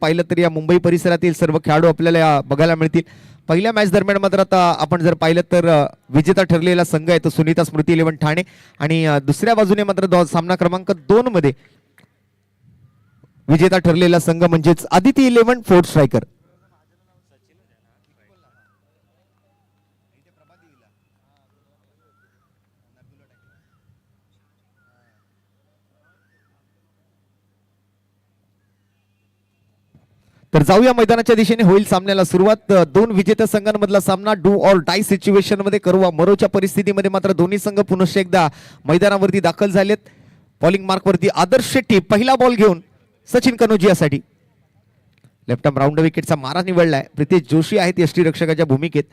पाहिलं तर या मुंबई परिसरातील सर्व खेळाडू आपल्याला बघायला मिळतील. पहिल्या मॅच दरम्यान मात्र आता आपण जर पाहिलं तर विजेता ठरलेला संघ आहे तो सुनीता स्मृती 11 ठाणे आणि दुसऱ्या बाजूने मात्र सामना क्रमांक 2 मध्ये विजेता ठरलेला संघ म्हणजेच आदिती 11 फोर्ट स्ट्रायकर. तर जाऊया मैदानाच्या दिशेने होईल सामन्याला सुरुवात. दोन विजेत्या संघांमधला सामना डू ऑर डाय सिच्युएशन मध्ये करू मरोच्या परिस्थितीमध्ये मात्र दोन्ही संघ पुनश्च एकदा मैदानावरती दाखल झालेत. बॉलिंग मार्क वरती आदर्श शेट्टी पहिला बॉल घेऊन सचिन कनोजियासाठी लेफ्ट आर्म राऊंड विकेटचा मारा निवडलाय. प्रितेश जोशी आहेत यष्टीरक्षकाच्या भूमिकेत.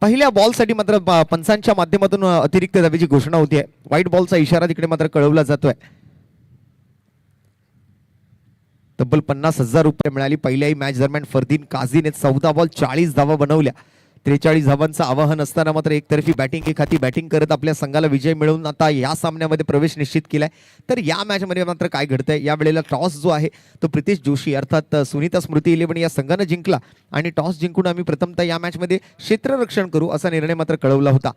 पहिल्या बॉलसाठी मात्र पंचांच्या माध्यमातून अतिरिक्त धावेची घोषणा होती आहे. व्हाईट बॉलचा इशारा तिकडे मात्र कळवला जातोय. तब्बल 50,000 रुपये मिळाली. पहिल्याही मॅच दरम्यान फरदीन काझीने 14 बॉल 40 धावा बनवल्या. 43 धावांचं आवाहन असताना मात्र एकतर्फी बॅटिंग एखादी बॅटिंग करत आपल्या संघाला विजय मिळवून आता या सामन्यामध्ये प्रवेश निश्चित केलाय. तर या मॅच मध्ये मात्र काय घडतंय यावेळेला टॉस जो आहे तो प्रितेश जोशी अर्थात सुनीता स्मृती 11 या संघानं जिंकला आणि टॉस जिंकून आम्ही प्रथमतः या मॅच मध्ये क्षेत्ररक्षण करू असा निर्णय मात्र कळवला होता.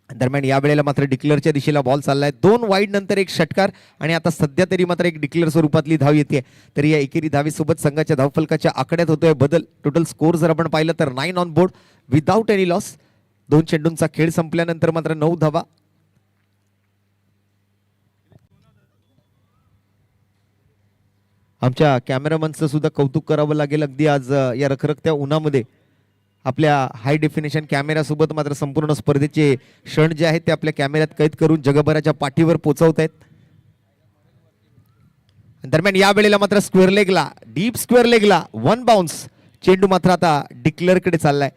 दरम्यान या वेळेला मात्र डिक्लेअरच्या दिशेला बॉल चाललाय. 2 वाईड नंतर एक षटकार आणि आता सध्या तरी मात्र एक डिक्लेअर स्वरूपातली धाव येते. तरी या एकेरी धावेसोबत संघाच्या धावफलकाच्या आकड्यात होतोय बदल. टोटल स्कोर जर आपण पाहिलं तर 9 on board without any loss. 2 चेंडूंचा खेळ संपल्यानंतर मात्र 9 धावा. आमच्या कॅमेरामनचं सुद्धा कौतुक करावं लागेल. अगदी आज या रखरखत्या उन्हामध्ये आपल्या हाय डेफिनेशन कॅमेऱ्यासोबत मात्र संपूर्ण स्पर्धेचे क्षण जे आहेत ते आपल्या कॅमेऱ्यात कैद करून जगभराच्या पाठीवर पोहोचवत आहेत. दरम्यान या वेळेला मात्र स्क्वेअर लेगला डीप स्क्वेअर लेगला 1 बाउन्स चेंडू मात्र आता डिक्लेअर कडे चाललाय.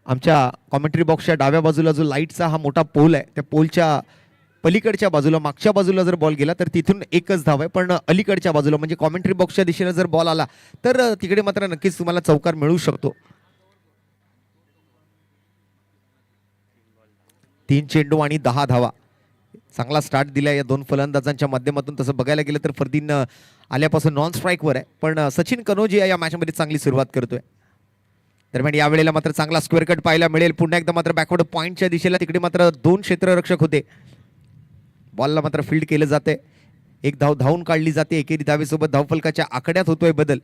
आमच्या कॉमेंट्री बॉक्सच्या डाव्या बाजूला जो लाईटचा हा मोठा पोल आहे त्या पोलच्या पलीकडच्या बाजूला मागच्या बाजूला जर बॉल गेला तर तिथून एकच धाव आहे. पण अलीकडच्या बाजूला म्हणजे कॉमेंट्री बॉक्सच्या दिशेने जर बॉल आला तर तिकडे मात्र नक्कीच तुम्हाला चौकार मिळू शकतो. 3 चेंडू आणि 10 धावा. चांगला स्टार्ट दिलाय या दोन फलंदाजांच्या माध्यमातून. तसं बघायला गेलं तर फरदीन आल्यापासून नॉन स्ट्राईकवर आहे पण सचिन कनोजिया या मॅचमध्ये चांगली सुरुवात करतोय. दरम्यान या वेळेला मात्र चांगला स्क्वेअर कट पाहायला मिळेल. पुन्हा एकदा मात्र बॅकवर्ड पॉईंटच्या दिशेला तिकडे मात्र 2 क्षेत्ररक्षक होते. बॉलला मात्र फील्ड केलं जाते. एक धाव धावून काढली जाते. एकेरी धावेसोबत धावफलकाच्या आकड्यात होतोय बदल.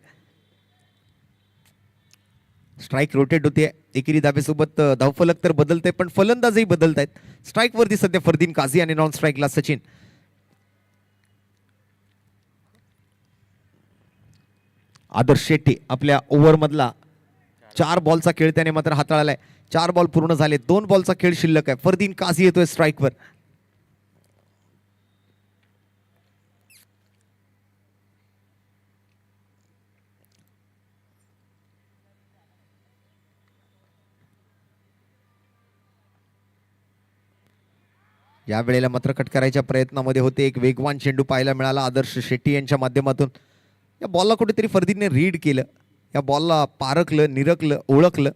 स्ट्राईक रोटेट होते. एकेरी धावेसोबत धावफलक तर बदलते पण फलंदाजही बदलत आहेत. स्ट्राईक वरती सध्या फरदीन काझी आणि नॉन स्ट्राईकला सचिन. आदर्श शेट्टी आपल्या ओव्हर मधला 4 बॉलचा खेळ त्याने मात्र हाताळलाय. 4 बॉल पूर्ण झाले. 2 बॉलचा खेळ शिल्लक आहे. फरदीन काझी येतोय स्ट्राईकवर. या वेळेला मात्र कट करायच्या प्रयत्नामध्ये होते. एक वेगवान चेंडू पाहायला मिळाला आदर्श शेट्टी यांच्या माध्यमातून. या बॉलला कुठेतरी फरदीनने रीड केलं. या बॉलला पारखलं, निरखलं, ओळखलं.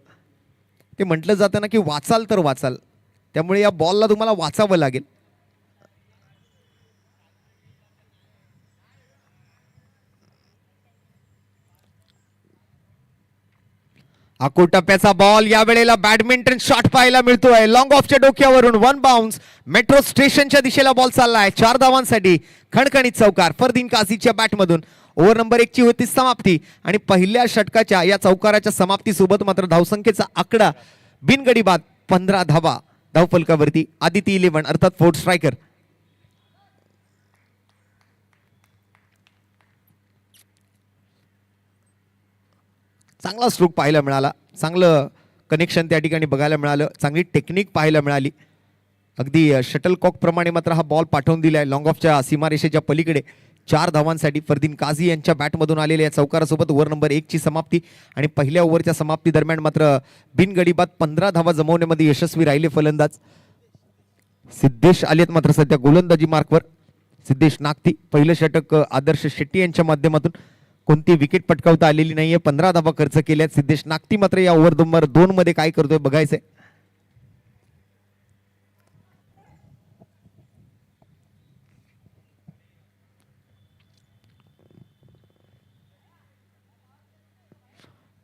ते म्हटलं जातं ना की वाचाल तर वाचाल. त्यामुळे या बॉलला तुम्हाला वाचावं लागेल. आकोटप्प्याचा बॉल. या वेळेला बॅडमिंटन शॉट पाहायला मिळतोय. लॉंग ऑफच्या डोक्यावरून 1 बाउन्स. मेट्रो स्टेशनच्या दिशेला बॉल चाललाय. 4 धावांसाठी खणखणीत चौकार फरदीन काझीच्या बॅटमधून. ओव्हर नंबर 1 ची होती समाप्ती आणि पहिल्या षटकाच्या या चौकाराच्या समाप्तीसोबत मात्र धावसंख्येचा आकडा बिनगडी बाद 15 धावा धावफलकावरती. आदिती 11 अर्थात फोर्ट स्ट्रायकर. चांगला स्ट्रोक पाहायला मिळाला. चांगलं कनेक्शन त्या ठिकाणी बघायला मिळालं. चांगली टेक्निक पाहायला मिळाली. अगदी शटलकॉक प्रमाणे मात्र हा बॉल पाठवून दिलाय लॉंग ऑफच्या सीमारेषेच्या पलीकडे. 4 धावांसाठी फरदीन काझी यांच्या बॅटमधून आलेल्या या चौकारासोबत ओव्हर नंबर 1 ची समाप्ती आणि पहिल्या ओव्हरच्या समाप्ती दरम्यान मात्र बिनगडी बाद 15 धावा जमवण्यामध्ये यशस्वी राहिले फलंदाज. सिद्धेश आलेत मात्र सध्या गोलंदाजी मार्कवर. सिद्धेश नागती. पहिलं षटक आदर्श शेट्टी यांच्या माध्यमातून. कोणती विकेट पटकावता आलेली नाहीये. 15 धावा खर्च केल्यात. सिद्धेश नागती मात्र या ओव्हर नंबर 2 मध्ये काय करतोय बघायचंय.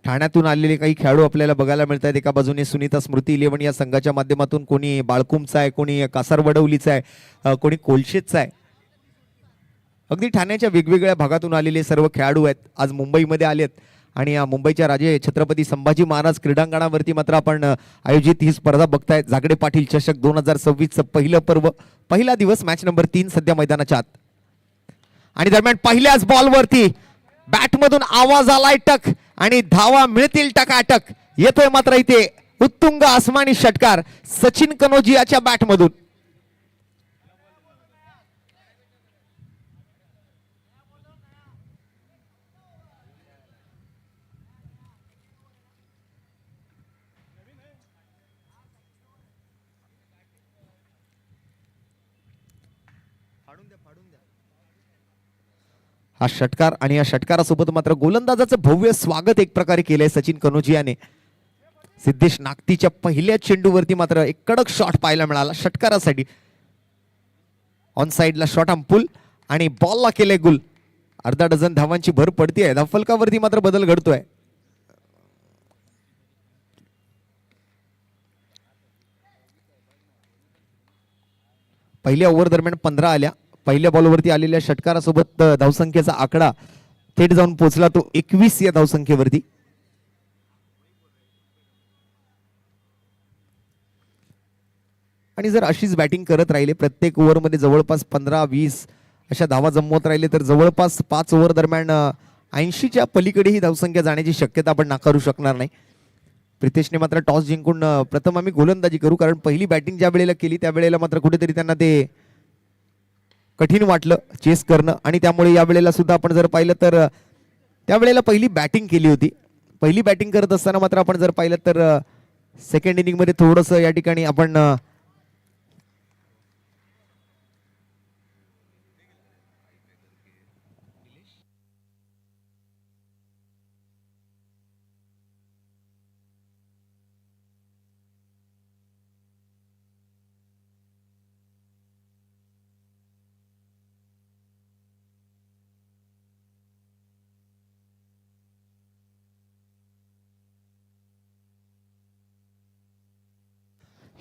ठाण्यातून आलेले काही खेळाडू आपल्याला बघायला मिळतात. एका बाजूने सुनीता स्मृती 11 या संघाच्या माध्यमातून, कोणी बाळकुमचा आहे, कोणी कासारवडवलीचा आहे, कोणी कोलशेतचा आहे. अगदी ठाण्याच्या वेगवेगळ्या भागातून आलेले सर्व खेळाडू आहेत, आज मुंबईमध्ये आलेत. आणि मुंबईच्या राजे छत्रपती संभाजी महाराज क्रीडांगणावरती मात्र आपण आयोजित ही स्पर्धा बघताय. जागडे पाटील चषक 2026 पहिलं पर्व, पहिला दिवस, मॅच नंबर 3 सध्या मैदानाच्या आत. आणि दरम्यान पहिल्याच बॉलवरती बॅटमधून आवाज आलाय टक आणि धावा मिळतील टकाटक. येतोय मात्र इथे उत्तुंग आसमानी षटकार सचिन कनोजियाच्या बॅटमधून. हा षटकार आणि या षटकारासोबत मात्र गोलंदाजाचं भव्य स्वागत एक प्रकारे केलंय सचिन कनोजियाने. सिद्धेश नागतीच्या पहिल्या चेंडूवरती मात्र एक कडक शॉट पाहायला मिळाला षटकारासाठी. ऑन साइडला शॉट अंपुल आणि बॉलला केले गुल. अर्धा डझन धावांची भर पडतीये. धावफलकावरती मात्र बदल घडतोय. पहिल्या ओव्हर दरम्यान 15 आल्या. पहिल्या बॉलवरती आलेल्या षटकारासोबत धावसंख्येचा आकडा थेट जाऊन पोहोचला तो 21 या धावसंख्येवरती. आणि जर अशीच बॅटिंग करत राहिले, प्रत्येक ओव्हरमध्ये जवळपास 15-20 अशा धावा जमवत राहिले तर जवळपास 5 ओव्हर दरम्यान 80च्या पलीकडे ही धावसंख्या जाण्याची शक्यता आपण नाकारू शकणार नाही. प्रितेशने मात्र टॉस जिंकून प्रथम आम्ही गोलंदाजी करू, कारण पहिली बॅटिंग ज्या वेळेला केली त्यावेळेला मात्र कुठेतरी त्यांना ते कठीण वाटलं चेस करणं. आणि त्यामुळे या वेळेला सुद्धा आपण जर पाहिलं तर त्यावेळेला पहिली बॅटिंग केली होती. पहिली बॅटिंग करत असताना मात्र आपण जर पाहिलं तर सेकंड इनिंगमध्ये थोडंसं या ठिकाणी आपण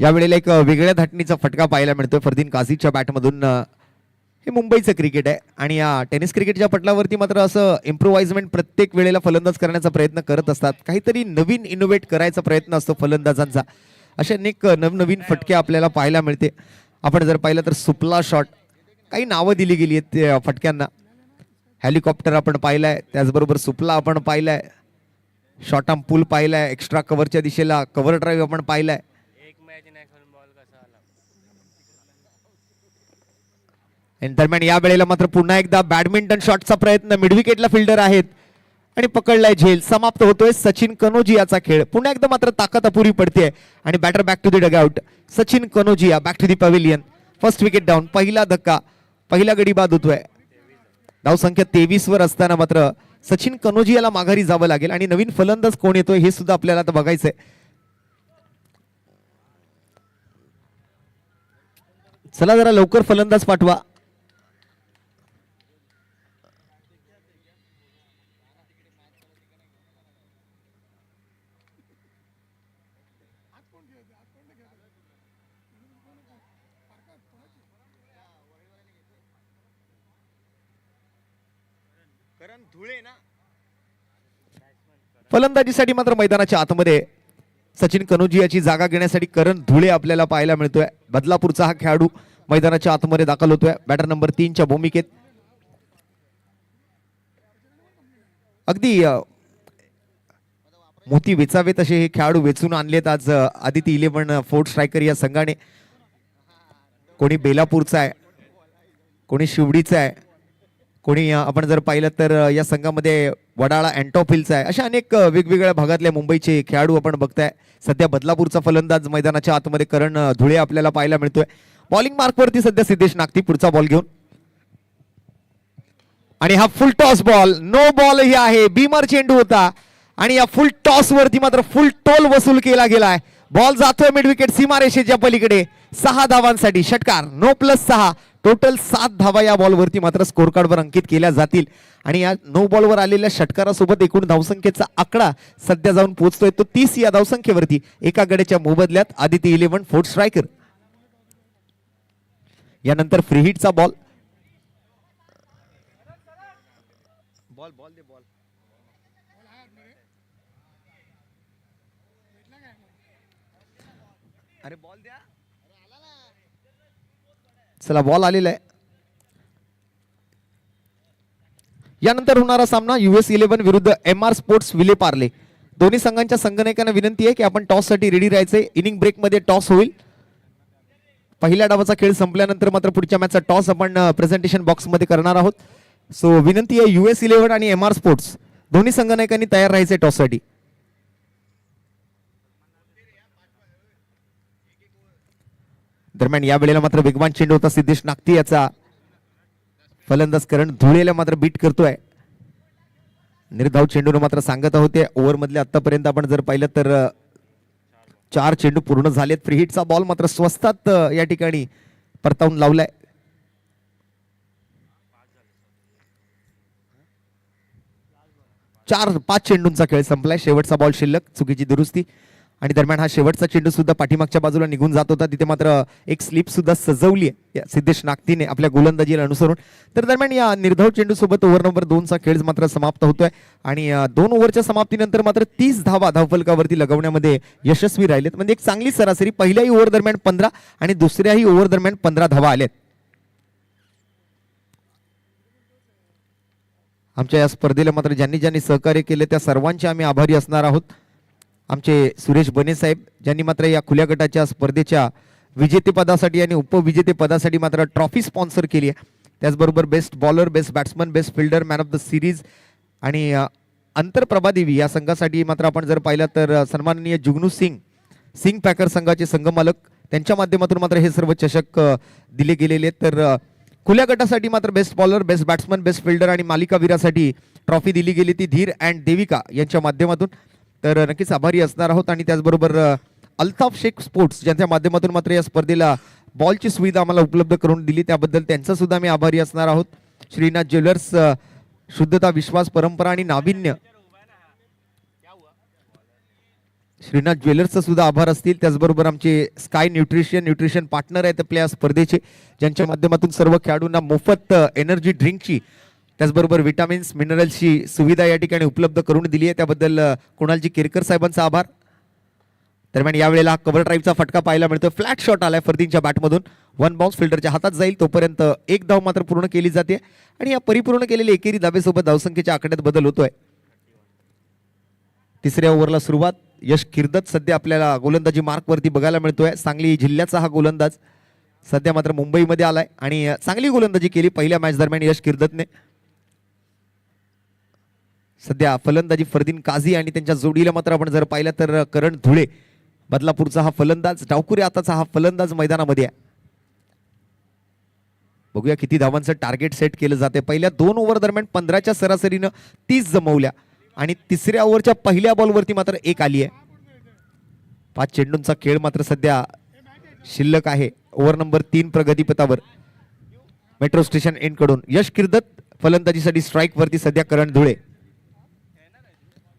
या वेळेला एक वेगळ्या धाटणीचा फटका पाहायला मिळतोय फरदीन काझीच्या बॅटमधून. हे मुंबईचं क्रिकेट आहे आणि या टेनिस क्रिकेटच्या पटलावरती मात्र असं इम्प्रोव्हाइजमेंट प्रत्येक वेळेला फलंदाज करण्याचा प्रयत्न करत असतात. काहीतरी नवीन इनोव्हेट करायचा प्रयत्न असतो फलंदाजांचा. असे अनेक नवनवीन फटके आपल्याला पाहायला मिळते. आपण जर पाहिलं तर सुपला शॉट, काही नावं दिली गेली आहेत त्या फटक्यांना. हेलिकॉप्टर आपण पाहिलाय, त्याचबरोबर सुपला आपण पाहिलाय, शॉर्ट आर्म पूल पाहिलाय, एक्स्ट्रा कव्हरच्या दिशेला कव्हर ड्राईव्ह आपण पाहिलाय. दरम्यान या वेळेला मात्र पुन्हा एकदा बॅडमिंटन शॉटचा प्रयत्न. मिडविकेटला फिल्डर आहेत आणि पकडलाय झेल. समाप्त होतोय सचिन कनोजियाचा खेळ. पुन्हा एकदा मात्र ताकद अपुरी पडते आणि batter back to the dugout. Sachin Kanojia back to the pavilion. First wicket down. पहिला धक्का, पहिला गडी बाद होतोय. धावसंख्या 23 वर असताना मात्र सचिन कनोजियाला माघारी जावं लागेल आणि नवीन फलंदाज कोण येतोय हे सुद्धा आपल्याला आता बघायचंय. चला जरा लवकर फलंदाज पाठवा. फलंदाजीसाठी मात्र मैदानाच्या आतमध्ये सचिन कनोजियाची जागा घेण्यासाठी करण धुळे आपल्याला पाहायला मिळतोय. बदलापूरचा हा खेळाडू मैदानाच्या आतमध्ये दाखल होतोय बॅटर नंबर 3च्या भूमिकेत. अगदी मोती वेचावेत असे हे खेळाडू वेचून आणलेत आज आदिती 11 फोर्थ स्ट्रायकर या संघाने. कोणी बेलापूरचा आहे, कोणी शिवडीचा आहे, कोणी आपण जर पाहिलं तर या संघामध्ये वडाळा अँटॉफिलचा आहे. अशा अनेक वेगवेगळ्या भागातले मुंबईचे खेळाडू आपण बघताय. सध्या बदलापूरचा फलंदाज मैदानाच्या आतमध्ये करण धुळे आपल्याला पाहायला मिळतोय. बॉलिंग मार्कवरती सध्या सिद्धेश नागती पुढचा बॉल घेऊन. आणि हा full toss ball, no ball ही आहे. बीमर चेंडू होता आणि या फुल टॉस वरती मात्र फुल टोल वसूल केला गेलाय. बॉल जातोय मिड विकेट सीमारेषेच्या पलीकडे. 6 धावांसाठी षटकार. 9+6 टोटल 7 धावा या बॉलवरती मात्र स्कोर कार्डवर अंकित केल्या जातील आणि या 9 बॉलवर आलेल्या षटकारासोबत एकूण धावसंख्येचा आकडा सध्या जाऊन पोहोचतोय तो 30 या धावसंख्येवरती. एका गड्याच्या मोबदल्यात आदिती 11 फोर्थ स्ट्रायकर. यानंतर फ्री हिटचा बॉल. अरे बॉल द्या. चला बॉल आलेला आहे. यानंतर होणारा सामना US 11 विरुद्ध MR स्पोर्ट्स विलेपार्ले. दोन्ही संघांच्या संघनायकांना विनंती आहे की आपण टॉस साठी रेडी राहायचे. इनिंग ब्रेक मध्ये टॉस होईल. पहिल्या डावाचा खेळ संपल्यानंतर मात्र पुढच्या मॅचचा टॉस आपण प्रेझेंटेशन बॉक्स मध्ये करणार आहोत. सो विनंती आहे US 11 आणि MR स्पोर्ट्स दोन्ही संघनायकांनी तयार राहायचे टॉस साठी. दरम्यान या वेळेला मात्र वेगवान चेंडू होता सिद्धेश नागती याचा. फलंदाज करण धुळेला मात्र बीट करतोय. निर्धाव चेंडूने मात्र सांगत होते ओव्हर मधले आतापर्यंत आपण जर पाहिलं तर 4 चेंडू पूर्ण झालेत. फ्री हिटचा बॉल मात्र स्वस्तात या ठिकाणी परतावून लावलाय. 4-5 चेंडूंचा खेळ संपलाय. शेवटचा बॉल शिल्लक. चुकीची दुरुस्ती आणि दरम्यान हा शेवटचा चेंडू सुद्धा पाठीमागच्या बाजूला निघून जात होता. तिथे मात्र एक स्लिप सुद्धा सजवली आहे सिद्धेश नागतीने आपल्या गोलंदाजीला अनुसरून. तर दरम्यान या निर्धाव चेंडू सोबत ओव्हर नंबर 2चा खेळ मात्र समाप्त होतोय आणि 2 ओव्हरच्या समाप्तीनंतर मात्र 30 धावा धावफलकावरती लगवण्यामध्ये यशस्वी राहिलेत. म्हणजे एक चांगली सरासरी. पहिल्याही ओव्हर दरम्यान 15 आणि दुसऱ्याही ओव्हर दरम्यान 15 धावा आल्यात. आमच्या या स्पर्धेला मात्र ज्यांनी ज्यांनी सहकार्य केले त्या सर्वांचे आम्ही आभारी असणार आहोत. आमचे सुरेश बने साहेब ज्यांनी मात्र या खुल्या गटाच्या स्पर्धेच्या विजेतेपदासाठी आणि उपविजेतेपदासाठी मात्र ट्रॉफी स्पॉन्सर केली आहे. त्याचबरोबर best bowler, best batsman, best fielder, man of the series आणि अंतरप्रभा देवी या संघासाठी मात्र आपण जर पाहिलं तर सन्माननीय जुगनू सिंग पॅकर संघाचे संघमालक त्यांच्या माध्यमातून मात्र हे सर्व चषक दिले गेलेले. तर खुल्या गटासाठी मात्र best bowler, best batsman, best fielder आणि मालिकावीरासाठी ट्रॉफी दिली गेली ती धीर अँड देविका यांच्या माध्यमातून. तर नक्कीच आभारी असणार आहोत. आणि त्याचबरोबर अल्ताफ शेख स्पोर्ट्स ज्यांच्या माध्यमातून मात्र या स्पर्धेला बॉलची सुविधा आम्हाला उपलब्ध करून दिली त्याबद्दल त्यांचा सुद्धा आम्ही आभारी असणार आहोत. श्रीनाथ ज्वेलर्स शुद्धता, विश्वास, परंपरा आणि नाविन्य श्रीनाथ ज्वेलर्सचा सुद्धा आभार असतील. त्याचबरोबर आमचे स्काय न्यूट्रिशन पार्टनर आहेत आपल्या स्पर्धेचे ज्यांच्या माध्यमातून सर्व खेळाडूंना मोफत एनर्जी ड्रिंकची त्याचबरोबर विटामिन्स मिनरल्सची सुविधा या ठिकाणी उपलब्ध करून दिली आहे. त्याबद्दल कुणालजी केरकर साहेबांचा आभार. दरम्यान यावेळेला कव्हर ड्राईव्हचा फटका पाहायला मिळतो. फ्लॅट शॉट आलाय फर्दीनच्या बॅटमधून. 1 बाउन्स फिल्डरच्या हातात जाईल तोपर्यंत 1 धाव मात्र पूर्ण केली जाते आणि या परिपूर्ण केलेल्या एकेरी धावेसोबत धावसंख्येच्या आकड्यात बदल होतोय. तिसऱ्या ओव्हरला सुरुवात. यश किर्दत सध्या आपल्याला गोलंदाजी मार्कवरती बघायला मिळतोय. सांगली जिल्ह्याचा हा गोलंदाज सध्या मात्र मुंबईमध्ये आलाय आणि चांगली गोलंदाजी केली पहिल्या मॅच दरम्यान यश किर्दतने. सध्या फलंदाजी फरदीन काझी आणि त्यांच्या जोडीला मात्र आपण जर पाहिलं तर करण धुळे बदलापूरचा हा फलंदाज. डावकुरे आताचा हा फलंदाज मैदानामध्ये आहे. बघूया किती धावांचं टार्गेट सेट केलं जाते. पहिल्या 2 ओव्हर दरम्यान 15च्या सरासरीनं 30 जमवल्या आणि तिसऱ्या ओव्हरच्या पहिल्या बॉलवरती मात्र 1 आली आहे. 5 चेंडूंचा खेळ मात्र सध्या शिल्लक आहे. ओव्हर नंबर 3 प्रगतीपथावर. मेट्रो स्टेशन एंड कडून यश किर्दत फलंदाजीसाठी स्ट्राईक वरती सध्या करण धुळे.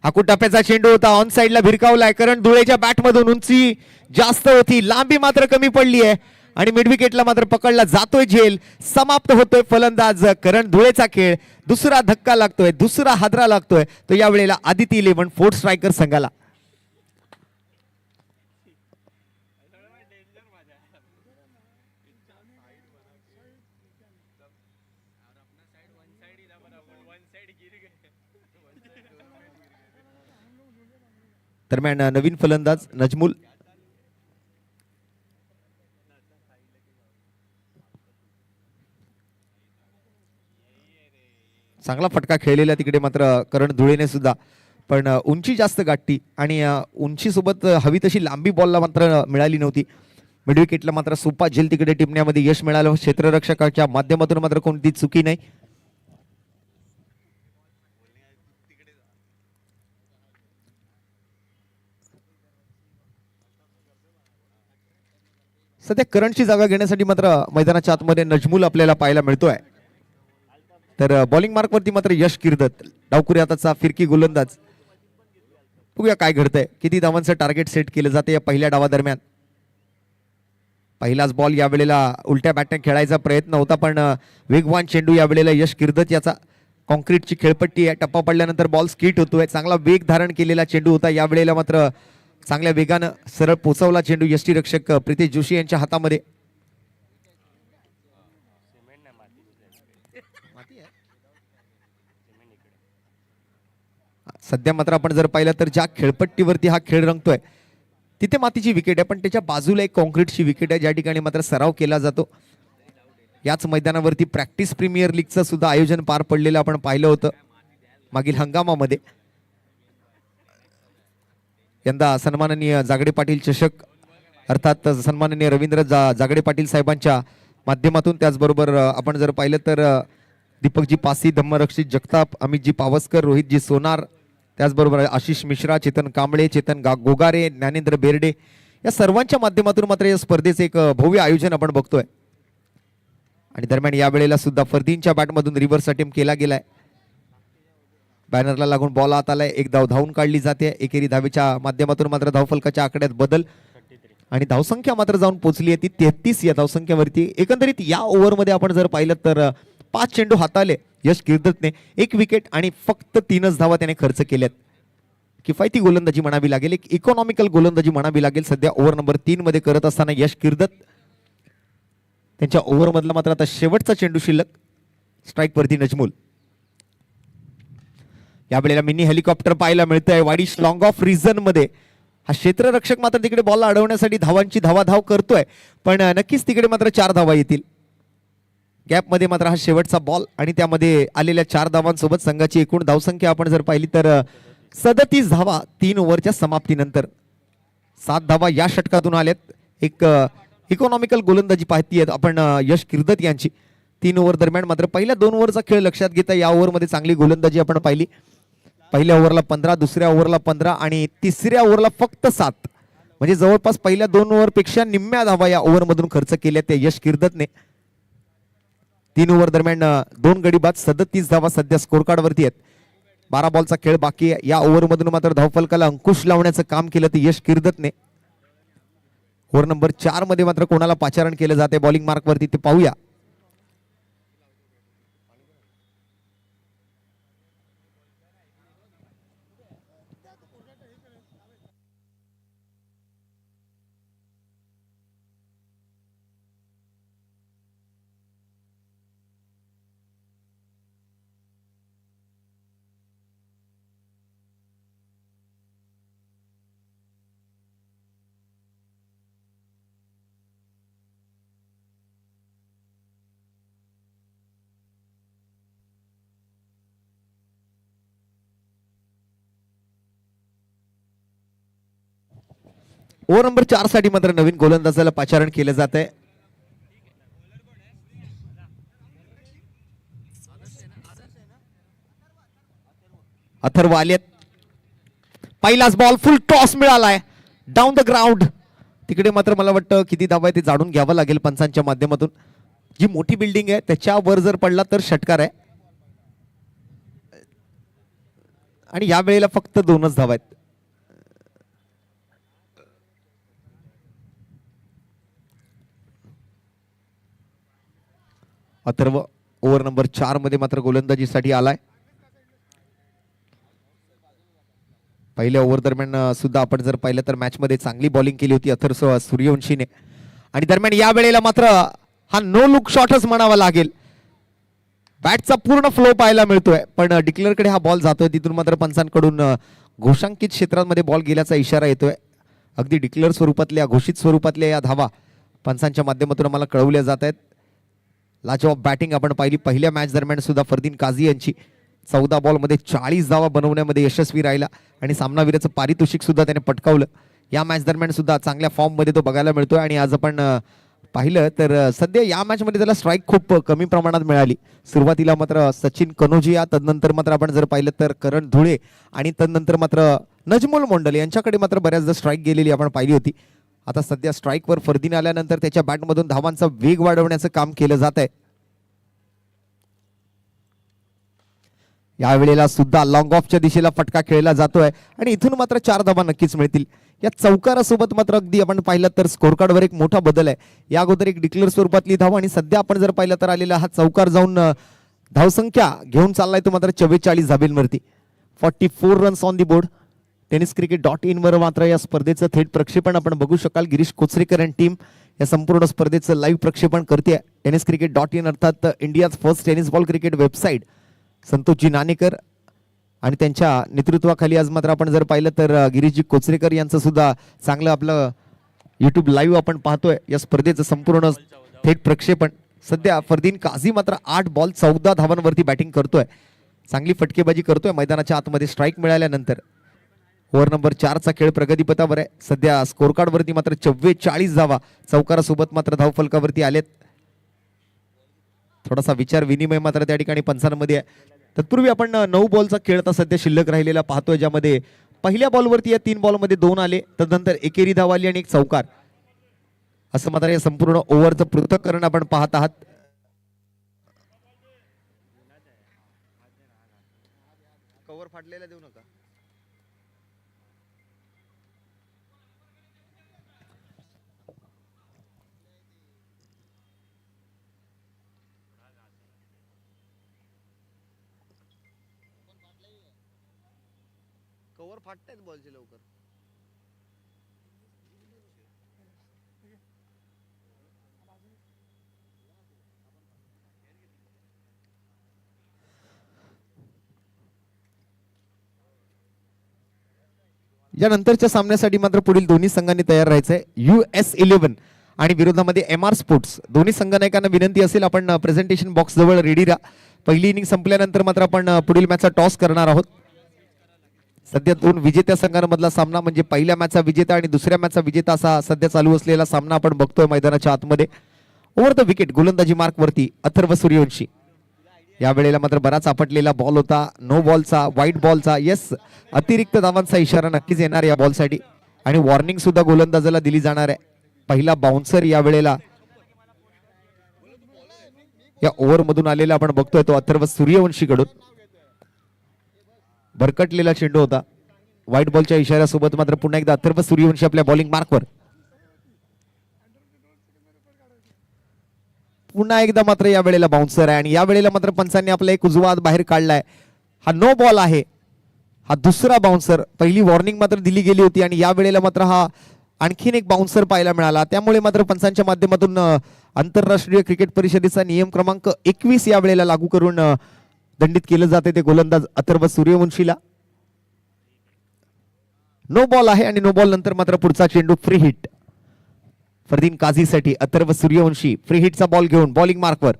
हाकून टप्प्याचा चेंडू होता. ऑन साइडला भिरकावलाय. करण धुळेच्या बॅटमधून उंची जास्त होती, लांबी मात्र कमी पडली आहे आणि मिड विकेटला मात्र पकडला जातोय झेल. समाप्त होतोय फलंदाज करण धुळेचा खेळ. दुसरा धक्का लागतोय, दुसरा हादरा लागतोय तो यावेळेला आदिती 11 फोर्थ स्ट्रायकर संघाला. दरम्यान नवीन फलंदाज नजमुल चांगला फटका खेळलेला तिकडे मात्र करण धुळेने सुद्धा, पण उंची जास्त गाठती आणि उंची सोबत हवी तशी लांबी बॉलला मात्र मिळाली नव्हती. मिड विकेटला मात्र सोपा झेल तिकडे टिपण्यामध्ये यश मिळालं. क्षेत्ररक्षकाच्या माध्यमातून मात्र कोणती चुकी नाही. सध्या करंटची जागा घेण्यासाठी मात्र मैदानाच्या आतमध्ये नजमुल आपल्याला पाहायला मिळतोय. तर बॉलिंग मार्कवरती मात्र यश किर्दत, डावखुरी हाताचा फिरकी गोलंदाज. बघूया काय घडतंय, किती धावांचं टार्गेट सेट केलं जाते या पहिल्या डावादरम्यान. पहिलाच बॉल यावेळेला उलट्या बॅटने खेळायचा प्रयत्न होता, पण वेगवान चेंडू यावेळेला यश किर्दत याचा. कॉन्क्रीटची खेळपट्टी आहे, टप्पा पडल्यानंतर बॉल स्किट होतोय. चांगला वेग धारण केलेला चेंडू होता, यावेळेला मात्र चांगल्या वेगानं सरळ पोचवला चेंडू यष्टीरक्षक प्रितेश जोशी यांच्या हातामध्ये. सध्या मात्र आपण जर पाहिलं तर ज्या खेळपट्टीवरती हा खेळ रंगतोय तिथे मातीची विकेट आहे, पण त्याच्या बाजूला एक कॉन्क्रीटची विकेट आहे, ज्या ठिकाणी मात्र सराव केला जातो. याच मैदानावरती प्रॅक्टिस प्रीमियर लीगचं सुद्धा आयोजन पार पडलेलं आपण पाहिलं होतं मागील हंगामामध्ये. यंदा सन्माननीय जागडे पाटील चषक अर्थात सन्माननीय रवींद्र जागडे पाटील साहेबांच्या माध्यमातून, त्याचबरोबर आपण जर पाहिलं तर दीपकजी पासी, धम्मरक्षित जगताप, अमितजी पावसकर, रोहितजी सोनार, त्याचबरोबर आशिष मिश्रा, चेतन कांबळे, चेतन गोगारे, ज्ञानेंद्र बेर्डे या सर्वांच्या माध्यमातून मात्र या स्पर्धेचे एक भव्य आयोजन आपण बघतोय. आणि दरम्यान यावेळेला सुद्धा फरदीनच्या बॅटमधून रिव्हर्स अटेम्प्ट केला गेलाय. बॅनरला लागून बॉल आत आलाय, एक धाव धावून काढली जाते. एकेरी धावेच्या माध्यमातून मात्र धावफलकाच्या आकड्यात बदल आणि धावसंख्या मात्र जाऊन पोहोचली आहे ती 33 या धावसंख्येवरती. एकंदरीत या ओव्हरमध्ये आपण जर पाहिलं तर 5 चेंडू हाताळले यश किर्दतने, 1 विकेट आणि फक्त 3च धावा त्याने खर्च केल्यात. किफायती गोलंदाजी म्हणावी लागेल, एक इकॉनॉमिकल गोलंदाजी म्हणावी लागेल सध्या ओव्हर नंबर 3 मध्ये करत असताना यश किर्दत. त्यांच्या ओव्हर मधला मात्र आता शेवटचा चेंडू शिल्लक. स्ट्राईक वरती नजमुल. यावेळेला मिनी हेलिकॉप्टर पाहायला मिळतंय वाडीश लॉंग ऑफ रिझन मध्ये. हा क्षेत्ररक्षक मात्र तिकडे बॉल अडवण्यासाठी धावांची धावाधाव करतोय, पण नक्कीच तिकडे मात्र 4 धावा येतील. गॅप मध्ये मात्र हा शेवटचा बॉल आणि त्यामध्ये आलेल्या 4 धावांसोबत संघाची एकूण धावसंख्या आपण जर पाहिली तर 37 धावा 3 ओव्हरच्या समाप्तीनंतर. 7 धावा या षटकातून आल्यात. एक इकॉनॉमिकल गोलंदाजी पाहतीये आपण यश किर्दत यांची. 3 ओव्हर दरम्यान मात्र पहिल्या 2 ओव्हरचा खेळ लक्षात घेता या ओव्हरमध्ये चांगली गोलंदाजी आपण पाहिली. पहिल्या ओव्हरला 15, दुसऱ्या ओव्हरला 15 आणि तिसऱ्या ओव्हरला फक्त 7, म्हणजे जवळपास पहिल्या 2 ओव्हर पेक्षा निम्म्या धावा या ओव्हरमधून खर्च केल्या ते यश किर्दतने. 3 ओव्हर दरम्यान 2 गडी बाद, 37 धावा सध्या स्कोर कार्ड वरती आहेत. 12 बॉलचा खेळ बाकी आहे. या ओव्हरमधून मात्र धावफलकाला अंकुश लावण्याचं काम केलं ते यश किर्दतने. ओव्हर नंबर 4 मध्ये मात्र कोणाला पाचारण केलं जाते बॉलिंग मार्क वरती ते पाहूया. ओव्हर नंबर 4 साठी मात्र नवीन गोलंदाजाला पाचारण केलं जात आहे. अथर्व आलेत. पहिलाच बॉल फुल टॉस मिळालाय डाऊन द ग्राउंड. तिकडे मात्र मला वाटतं किती धावा आहे ते जाणून घ्यावं लागेल पंचांच्या माध्यमातून. जी मोठी बिल्डिंग आहे त्याच्यावर जर पडला तर षटकार आहे आणि या वेळेला फक्त 2च धावा आहेत. अथर्व ओव्हर नंबर 4 मध्ये मात्र गोलंदाजीसाठी आलाय. पहिल्या ओव्हर दरम्यान सुद्धा आपण जर पाहिलं तर मॅच मध्ये चांगली बॉलिंग केली होती अथर्व सूर्यवंशीने. आणि दरम्यान या वेळेला मात्र हा नो लुक शॉटच म्हणावा लागेल. बॅटचा पूर्ण फ्लो पाहायला मिळतोय, पण डिक्लेअर कडे हा बॉल जातोय. तिथून मात्र पंचांकडून घोषांकित क्षेत्रामध्ये बॉल गेल्याचा इशारा येतोय. अगदी डिक्लेअर स्वरूपातल्या घोषित स्वरूपातल्या या धावा पंचांच्या माध्यमातून आम्हाला कळवल्या जात आहेत. लाजवाब बॅटिंग आपण पाहिली पहिल्या मॅच दरम्यान सुद्धा. फरदीन काझी यांची 14 बॉलमध्ये 40 धावा बनवण्यामध्ये यशस्वी राहिला आणि सामनावीराचं पारितोषिक सुद्धा त्याने पटकावलं. या मॅच दरम्यान सुद्धा चांगल्या फॉर्म मध्ये तो बघायला मिळतोय. आणि आज आपण पाहिलं तर सध्या या मॅच मध्ये त्याला स्ट्राईक खूप कमी प्रमाणात मिळाली. सुरुवातीला मात्र सचिन कनोजिया, तदनंतर मात्र आपण जर पाहिलं तर करण धुळे आणि तदनंतर मात्र नजमुल मोंडल यांच्याकडे मात्र बऱ्याचदा स्ट्राईक गेलेली आपण पाहिली होती. आता सध्या स्ट्राईकवर फर्दीन आल्यानंतर त्याच्या बॅटमधून धावांचा वेग वाढवण्याचं काम केलं जात आहे. यावेळेला सुद्धा लॉंग ऑफच्या दिशेला फटका खेळला जातोय आणि इथून मात्र 4 धावा नक्कीच मिळतील. या चौकारासोबत मात्र अगदी आपण पाहिलं तर स्कोर कार्डवर एक मोठा बदल आहे. या अगोदर एक डिक्लेअर स्वरूपातली धाव आणि सध्या आपण जर पाहिलं तर आलेला हा चौकार जाऊन धावसंख्या घेऊन चाललाय तो मात्र 44 धाबींवरती. 44 runs on the board. tenniscricket.in वर मात्र या स्पर्धेचं थेट प्रक्षेपण आपण बघू शकाल. गिरीश कोचरेकर आणि टीम या संपूर्ण स्पर्धेचं लाईव्ह प्रक्षेपण करते. tenniscricket.in अर्थात India's first tennis ball cricket website. संतोषजी नाणेकर आणि त्यांच्या नेतृत्वाखाली आज मात्र आपण जर पाहिलं तर गिरीशजी कोचरेकर यांचं सुद्धा चांगलं आपलं युट्यूब लाईव्ह आपण पाहतोय. या स्पर्धेचं संपूर्ण थेट प्रक्षेपण. सध्या फरदीन काझी मात्र 8 बॉल 14 धावांवरती बॅटिंग करतोय. चांगली फटकेबाजी करतोय मैदानाच्या आतमध्ये स्ट्राईक मिळाल्यानंतर. ओव्हर नंबर 4चा खेळ प्रगतीपथावर आहे. सध्या स्कोर कार्डवरती मात्र 44 धावा चौकारासोबत मात्र धावफलकावरती आलेत. थोडासा विचार विनिमय मात्र त्या ठिकाणी पंचांमध्ये आहे. तत्पूर्वी आपण 9 बॉलचा खेळ आता सध्या शिल्लक राहिलेला पाहतोय, ज्यामध्ये पहिल्या बॉलवरती या 3 बॉलमध्ये 2 आले, तदनंतर एकेरी धाव आली आणि एक चौकार. असं मात्र या संपूर्ण ओव्हरचं पृथक्करण आपण पाहत आहात. कव्हर फाटलेला देऊ नका. कव्हर फाटतायत बॉलचे लवकर. या नंतरच्या सामन्यासाठी मात्र पुढील दोन्ही संघांनी तयार राहायचंय. US11 आणि विरोधामध्ये MR स्पोर्ट्स. दोन्ही संघनायकांना विनंती असेल आपण प्रेझेंटेशन बॉक्स जवळ रेडी राहा. पहिली इनिंग संपल्यानंतर मात्र आपण पुढील मॅचचा टॉस करणार आहोत. सध्या 2 विजेत्या संघांमधला सामना म्हणजे पहिल्या मॅचचा विजेता आणि दुसऱ्या मॅचचा विजेता असा सध्या चालू असलेला सामना आपण बघतोय मैदानाच्या आतमध्ये. ओव्हर द विकेट गोलंदाजी मार्क वरती अथर्व सूर्यवंशी. या वेळेला मात्र बराच आपटलेला बॉल होता. नो बॉलचा, व्हाईट बॉलचा. येस, अतिरिक्त धावांचा इशारा नक्कीच येणार या बॉलसाठी आणि वॉर्निंग सुद्धा गोलंदाजाला दिली जाणार आहे. पहिला बाउन्सर या वेळेला या ओव्हर मधून आलेला आपण बघतोय तो अथर्व सूर्यवंशी कडून. भरकटलेला चेंडू होता. व्हाईट बॉलच्या इशाऱ्यासोबत मात्र पुन्हा एकदा अथर्व सूर्यवंशी आपल्या बॉलिंग मार्कवर. पुन्हा एकदा मात्र या वेळेला बाउन्सर आहे आणि या वेळेला मात्र पंचांनी आपला एक उजवा हात बाहेर काढलाय. हा नो बॉल आहे. हा दुसरा बाउन्सर. पहिली वॉर्निंग मात्र दिली गेली होती आणि या वेळेला मात्र हा आणखीन एक बाउन्सर पाहायला मिळाला. त्यामुळे मात्र पंचांच्या माध्यमातून आंतरराष्ट्रीय क्रिकेट परिषदेचा नियम क्रमांक 21 या वेळेला लागू करून दंडित केलं जाते ते गोलंदाज अथर्व सूर्यवंशीला. नो बॉल आहे आणि नो बॉल नंतर मात्र पुढचा चेंडू फ्री हिट फरदीन काझीसाठी. अथर्व सूर्यवंशी फ्री हिटचा बॉल घेऊन बॉलिंग मार्कवर.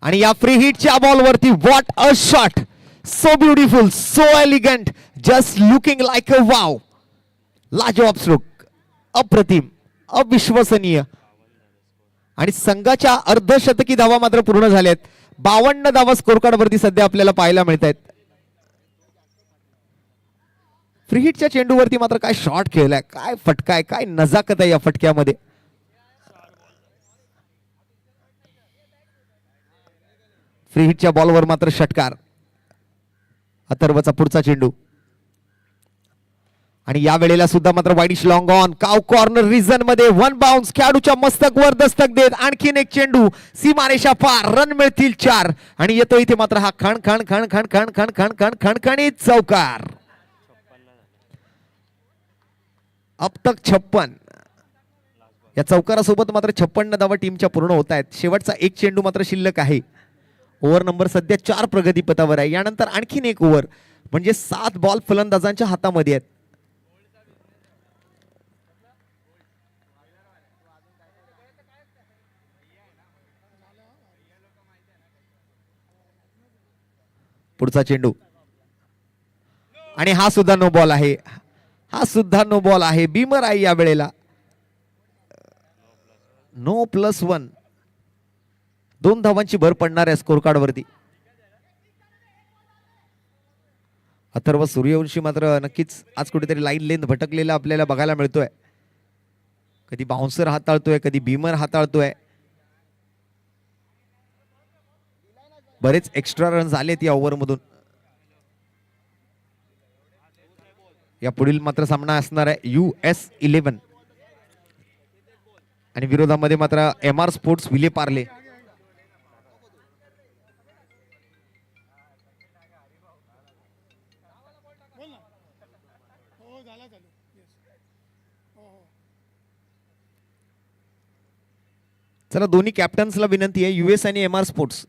आणि या फ्री हिटच्या बॉलवरती what a shot. So beautiful, so elegant, just looking like a wow. लाजवाब स्ट्रोक, अप्रतिम, अविश्वसनीय. आणि संघाच्या अर्धशतकी धावा मात्र पूर्ण झाल्यात. 52 धावा स्कोर कार्ड वरती सध्या आपल्याला पाहायला मिळत आहेत. फ्री हिटच्या चेंडूवरती मात्र काय शॉट खेळलाय, काय फटका आहे, काय नजाकत आहे या फटक्यामध्ये. फ्री हिटच्या बॉलवर मात्र षटकार. अथर्वचा पुढचा चेंडू आणि या वेळेला सुद्धा मात्र वाईडिश लॉंग ऑन काव कॉर्नर रिजन मध्ये 1 बाउन्स. खेळाडूच्या मस्तकवर दस्तक देत आणखीन एक चेंडू सीमारेषा पार. रन मिळतील 4 आणि येतो इथे मात्र हा खण खण खण खण खण खण खण खण खणखणीत चौकार. अब तक 56. या चौकारासोबत मात्र 56 धावा टीमच्या पूर्ण होत आहेत. शेवटचा एक चेंडू मात्र शिल्लक आहे. ओव्हर नंबर सध्या 4 प्रगतीपथावर आहे. यानंतर आणखीन एक ओव्हर म्हणजे 7 बॉल फलंदाजांच्या हातामध्ये आहेत. पुढचा चेंडू आणि हा सुद्धा नो बॉल आहे. हा सुद्धा नो बॉल आहे. बीमर आहे या वेळेला. नो +1. 2 धावांची भर पडणार आहे स्कोर कार्ड वरती. अथर्व सूर्यवंशी मात्र नक्कीच आज कुठेतरी लाईन लेंथ भटकलेला आपल्याला बघायला मिळतोय. कधी बाउन्सर हाताळतोय, कधी बीमर हाताळतोय. बरेच एक्स्ट्रा रन झालेत या ओव्हर मधून. या पुढील मात्र सामना असणार आहे US11 आणि विरोधामध्ये मात्र MR स्पोर्ट्स विले पार्ले. चला दोन्ही कॅप्टन्सला विनंती आहे, US आणि MR स्पोर्ट्स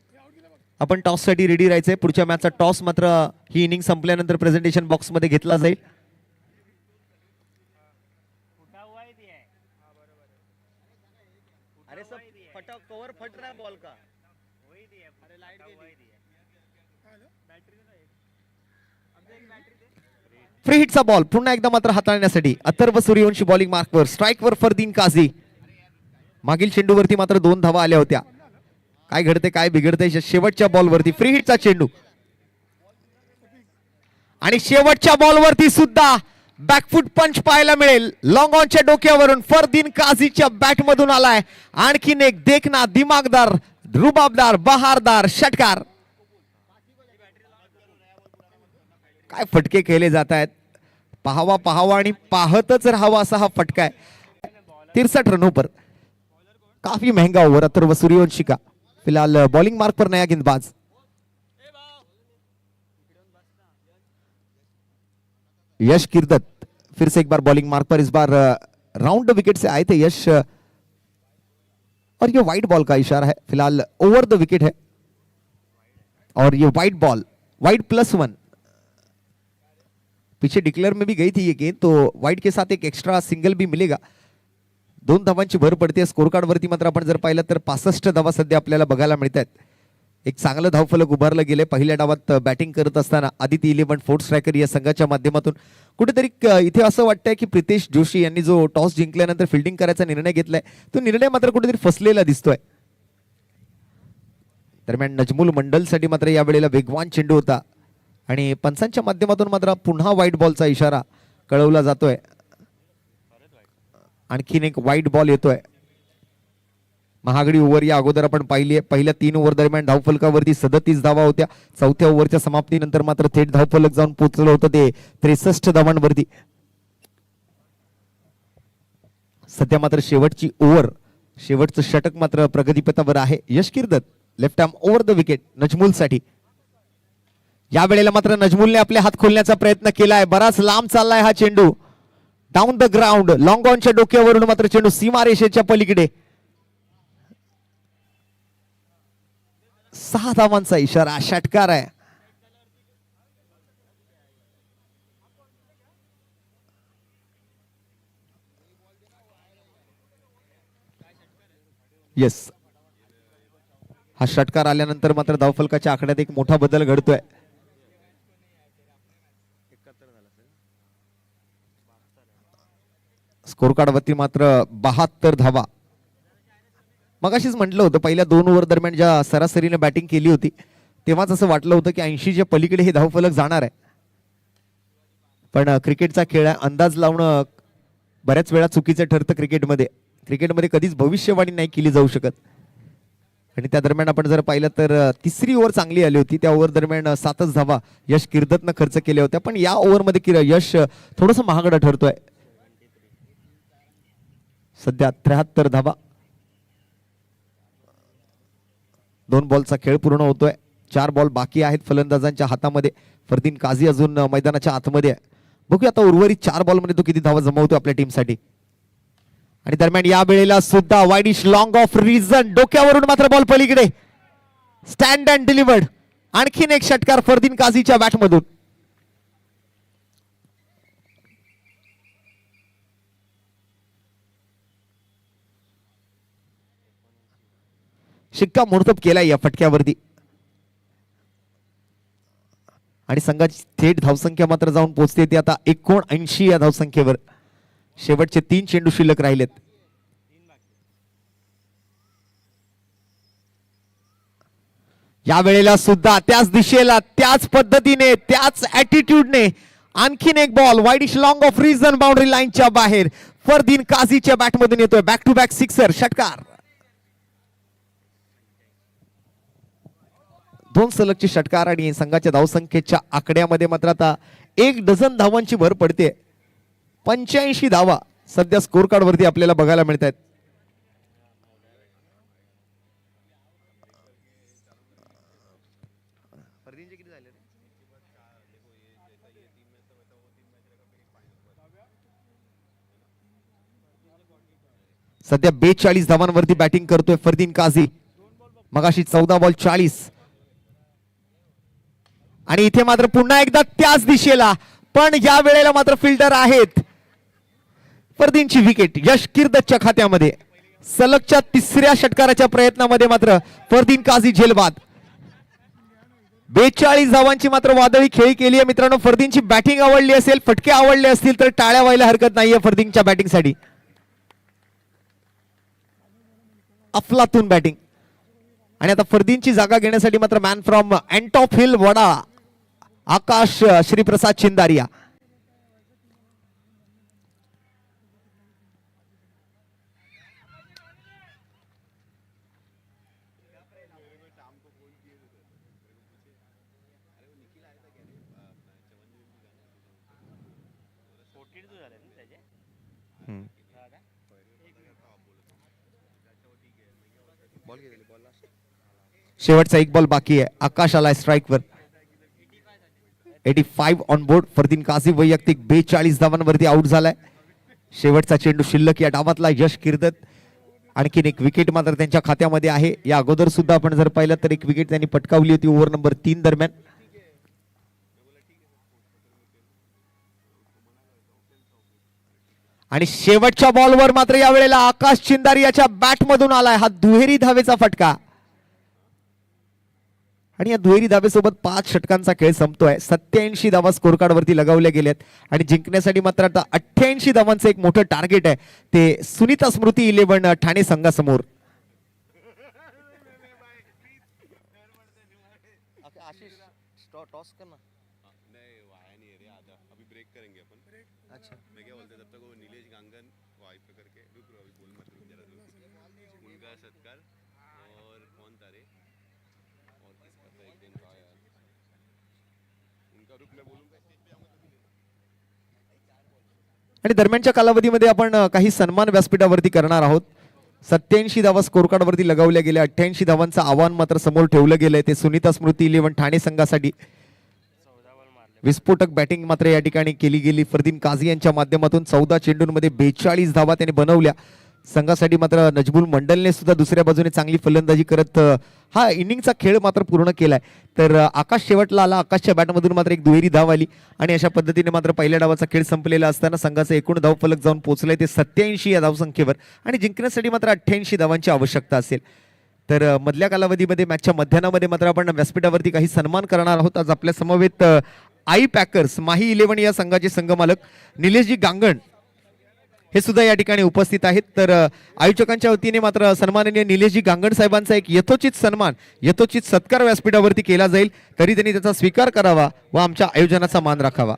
आपण टॉस साठी रेडी राहायचंय. पुढच्या मॅचचा टॉस मात्र ही इनिंग संपल्यानंतर प्रेझेंटेशन बॉक्स मध्ये घेतला जाईल. फ्री हिटचा बॉल पुन्हा एकदा मात्र हाताळण्यासाठी अथर्व सूर्यवंशी बॉलिंग मार्कवर. स्ट्राईकवर फरदीन काझी. मागील चेंडूवरती मात्र 2 धावा आल्या होत्या. काय घडते काय बिघडते शेवटच्या बॉलवरती. फ्री हिटचा चेंडू आणि शेवटच्या बॉलवरती सुद्धा बॅकफुट पंच पाहायला मिळेल. लॉंग ऑनच्या डोक्यावरून फरदीन काझीच्या बॅट मधून आलाय आणखीन एक देखना दिमागदार रुबाबदार बहारदार षटकार. काय फटके केले जात आहेत. पाहावा पाहावा आणि पाहतच राहावा असा हा फटका आहे. 63 रनों पर काफी महंगा ओवर. अथर्व सूर्यवंशी का फिलहाल बॉलिंग मार्क पर नया गेंदबाज. यश किरदत फिर से एक बार बॉलिंग मार्क पर. इस बार राउंड विकेट से आए थे यश और ये वाइट बॉल का इशारा है. फिलहाल ओवर द विकेट है और ये वाइट बॉल वाइट +1. पीछे डिक्लेयर में भी गई थी ये गेंद, तो वाइट के साथ एक एक्स्ट्रा सिंगल भी मिलेगा. 2 धावांची भर पडते. स्कोर कार्ड वरती मात्र आपण जर पाहिलं तर 65 धावा सध्या आपल्याला बघायला मिळत आहेत. एक चांगलं धावफलक उभारलं गेले. पहिल्या डावात बॅटिंग करत असताना आदिती 11 फोर्थ स्ट्रायकर या संघाच्या माध्यमातून कुठेतरी इथे असं वाटतंय की प्रितेश जोशी यांनी जो टॉस जिंकल्यानंतर फिल्डिंग करायचा निर्णय घेतलाय तो निर्णय मात्र कुठेतरी फसलेला दिसतोय. दरम्यान नजमुल मंडलसाठी मात्र या वेळेला वेगवान चेंडू होता आणि पंचांच्या माध्यमातून मात्र पुन्हा व्हाईट बॉलचा इशारा कळवला जातोय. आणखीन एक व्हाईट बॉल येतोय. महागडी ओव्हर या अगोदर आपण पाहिली. पहिल्या 3 ओव्हर दरम्यान धावफलकावरती 37 धावा होत्या. चौथ्या ओव्हरच्या समाप्तीनंतर मात्र थेट धावफलक जाऊन पोहोचलं होतं ते 63 धावांवरती. सध्या मात्र शेवटची ओव्हर शेवटचं षटक मात्र प्रगतीपथावर आहे. Yash Kirdat left arm over the wicket Najmul साठी. या वेळेला मात्र नजमुलने आपले हात खोलण्याचा प्रयत्न केलाय. बराच लांब चाललाय हा चेंडू. डाऊन द ग्राउंड लॉंग ऑनच्या डोक्यावरून मात्र चेंडू सीमारेषेच्या पलीकडे. 6 धावांचा इशारा. षटकार आहे. येस, हा षटकार आल्यानंतर मात्र धावफलकाच्या आकड्यात एक मोठा बदल घडतोय. स्कोर कार्ड वरती मात्र 72 धावा. मगाशीच म्हटलं होतं पहिल्या 2 ओव्हर दरम्यान ज्या सरासरीने बॅटिंग केली होती तेव्हाच असं वाटलं होतं की 80च्या पलीकडे हे धावफलक जाणार आहे. पण क्रिकेटचा खेळ आहे. अंदाज लावणं बऱ्याच वेळा चुकीचं ठरतं क्रिकेटमध्ये. क्रिकेटमध्ये कधीच भविष्यवाणी नाही केली जाऊ शकत. आणि त्या दरम्यान आपण जर पाहिलं तर 3री ओव्हर चांगली आली होती. त्या ओव्हर दरम्यान 7च धावा यश किरदतनं खर्च केल्या होत्या. पण या ओव्हरमध्ये यश थोडंसं महागडं ठरतोय. सध्या 73 धावा. 2 बॉलचा खेळ पूर्ण होतोय. 4 बॉल बाकी आहेत फलंदाजांच्या हातामध्ये. फरदीन काझी अजून मैदानाच्या आतमध्ये आहे. बघूया आता उर्वरित 4 बॉलमध्ये तो किती धावा जमवतोय आपल्या टीमसाठी. आणि दरम्यान या वेळेला सुद्धा वाईडिश लॉंग ऑफ रिझन डोक्यावरून मात्र बॉल पलीकडे. Stand and delivered. आणखीन एक षटकार फरदीन काझीच्या बॅटमधून. शिक्कामोर्तब केलाय या फटक्यावरती आणि संघाची थेट धावसंख्या मात्र जाऊन पोहोचते ती आता 79 या धावसंख्येवर. शेवटचे 3 चेंडू शिल्लक राहिलेत. या वेळेला सुद्धा त्याच दिशेला त्याच पद्धतीने त्याच ऍटिट्यूडने आणखीन एक ball wideish long off region boundary लाईनच्या बाहेर फरदीन काझीच्या बॅटमधून येतोय. बॅक टू बॅक सिक्सर, षटकार. दोन सलगचे षटकार आणि संघाच्या धावसंख्येच्या आकड्यामध्ये मात्र आता 1 डझन धावांची भर पडते. 85 धावा सध्या स्कोर कार्ड वरती आपल्याला बघायला मिळत आहेत. सध्या 42 धावांवरती बॅटिंग करतोय फरदीन काझी. मगाशी 14 बॉल 40 आणि इथे मात्र पुन्हा एकदा त्याच दिशेला, पण या वेळेला मात्र फिल्डर आहेत. फरदीनची विकेट यश किर्दतच्या खात्यामध्ये. सलगच्या तिसऱ्या षटकाराच्या प्रयत्नामध्ये मात्र फरदीन काझी झेलबाद. 42 धावांची मात्र वादळी खेळी केली आहे मित्रांनो. फरदीनची बॅटिंग आवडली असेल, फटके आवडले असतील तर टाळ्या व्हायला हरकत नाहीये फरदीनच्या बॅटिंगसाठी. अफलातून बॅटिंग. आणि आता फरदीनची जागा घेण्यासाठी मात्र मॅन फ्रॉम एंटॉप हिल वडा आकाश श्रीप्रसाद चिंदारिया. शेवटचा एक बॉल बाकी आहे. आकाश आलाय स्ट्राईकवर. 85 ऑन बोर्ड. फरदीन काझी वैयक्तिक 42 धावांवरती आउट झालाय. शेवटचा चेंडू शिल्लक या डावातला. यश किर्दत आणखीन एक विकेट मात्र त्यांच्या खात्यामध्ये आहे. या अगोदर सुद्धा आपण जर पाहिलं तर एक विकेट त्यांनी पटकावली होती ओव्हर नंबर 3 दरम्यान. आणि शेवटच्या बॉलवर मात्र या वेळेला आकाश चिंदारियाच्या बॅटमधून आलाय हा दुहेरी धावेचा फटका. आणि या दुहेरी धावेसोबत 5 षटकांचा खेळ संपतोय. 87 धावा स्कोर कार्ड वरती लगावल्या गेल्यात आणि जिंकण्यासाठी मात्र आता 88 धावांचं एक मोठं टार्गेट आहे. ते सुनीता स्मृती 11 ठाणे संघासमोर. आणि दरम्यानच्या कालावधीमध्ये आपण काही सन्मान व्यासपीठावरती करणार आहोत. 87 धावा स्कोर कार्ड वरती लगावल्या गेल्या. 88 धावांचं आव्हान मात्र समोर ठेवलं गेलंय. ते सुनीता स्मृती 11 ठाणे संघासाठी. विस्फोटक बॅटिंग मात्र या ठिकाणी केली गेली फरदीन काझी यांच्या माध्यमातून. 14 चेंडूंमध्ये 42 धावा त्याने बनवल्या. संघासाठी मात्र नजबुल मंडलने सुद्धा दुसऱ्या बाजूने चांगली फलंदाजी करत हा इनिंगचा खेळ मात्र पूर्ण केलाय. तर आकाश शेवटला आला. आकाशच्या बॅटमधून मात्र एक दुहेरी धाव आली आणि अशा पद्धतीने मात्र पहिल्या डावाचा खेळ संपलेला असताना संघाचं एकूण धावफलक जाऊन पोहोचलंय ते 87 या धावसंख्येवर. आणि जिंकण्यासाठी मात्र 88 धावांची आवश्यकता असेल. तर मधल्या कालावधीमध्ये मॅचच्या मध्यानामध्ये मात्र आपण व्यासपीठावरती काही सन्मान करणार आहोत. आज आपल्या समवेत आई पॅकर्स माही 11 या संघाचे संघमालक निलेशजी गांगण हे सुद्धा या ठिकाणी उपस्थित आहेत. तर आयोजकांच्या वतीने मात्र सन्माननीय निलेशजी गांगण साहेबांचा एक यथोचित सन्मान यथोचित सत्कार व्यासपीठावरती केला जाईल. तरी त्यांनी त्याचा स्वीकार करावा व आमच्या आयोजनाचा मान राखावा.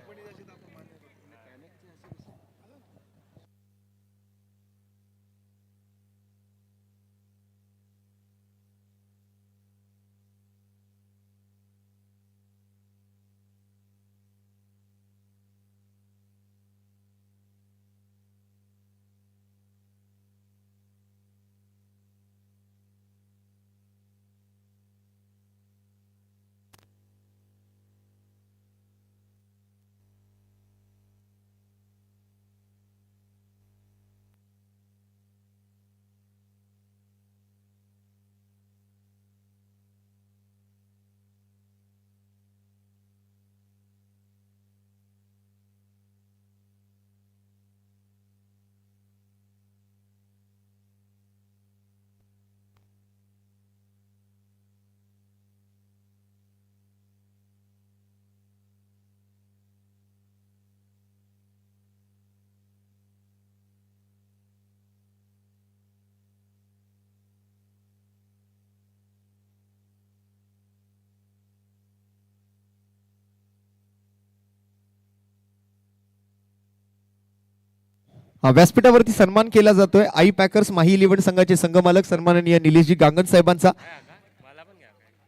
व्यासपीठावरती सन्मान केला जातोय आई पॅकर्स माही इलेव्हन संघाचे संघमालक सन्माननीय निलेशजी गांगण साहेबांचा.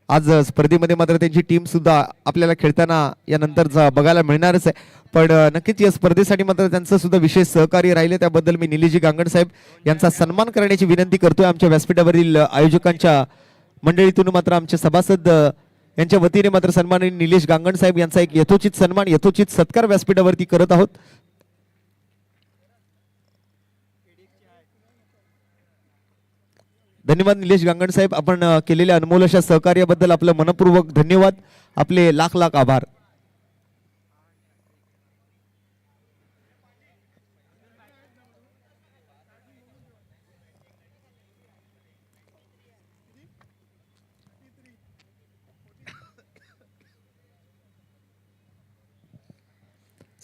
आज स्पर्धेमध्ये मात्र त्यांची टीम सुद्धा आपल्याला खेळताना यानंतर बघायला मिळणारच आहे. पण नक्कीच या स्पर्धेसाठी मात्र त्यांचं सुद्धा विशेष सहकार्य राहिले त्याबद्दल मी निलेशजी गांगण साहेब यांचा सन्मान करण्याची विनंती करतोय. आमच्या व्यासपीठावरील आयोजकांच्या मंडळीतून मात्र आमचे सभासद यांच्या वतीने मात्र सन्माननीय निलेश गांगण साहेब यांचा एक यथोचित सन्मान यथोचित सत्कार व्यासपीठावरती करत आहोत. धन्यवाद निलेश गांगण साहेब, आपण केलेल्या अनमोल अशा सहकार्याबद्दल आपलं मनपूर्वक धन्यवाद, आपले लाख लाख आभार.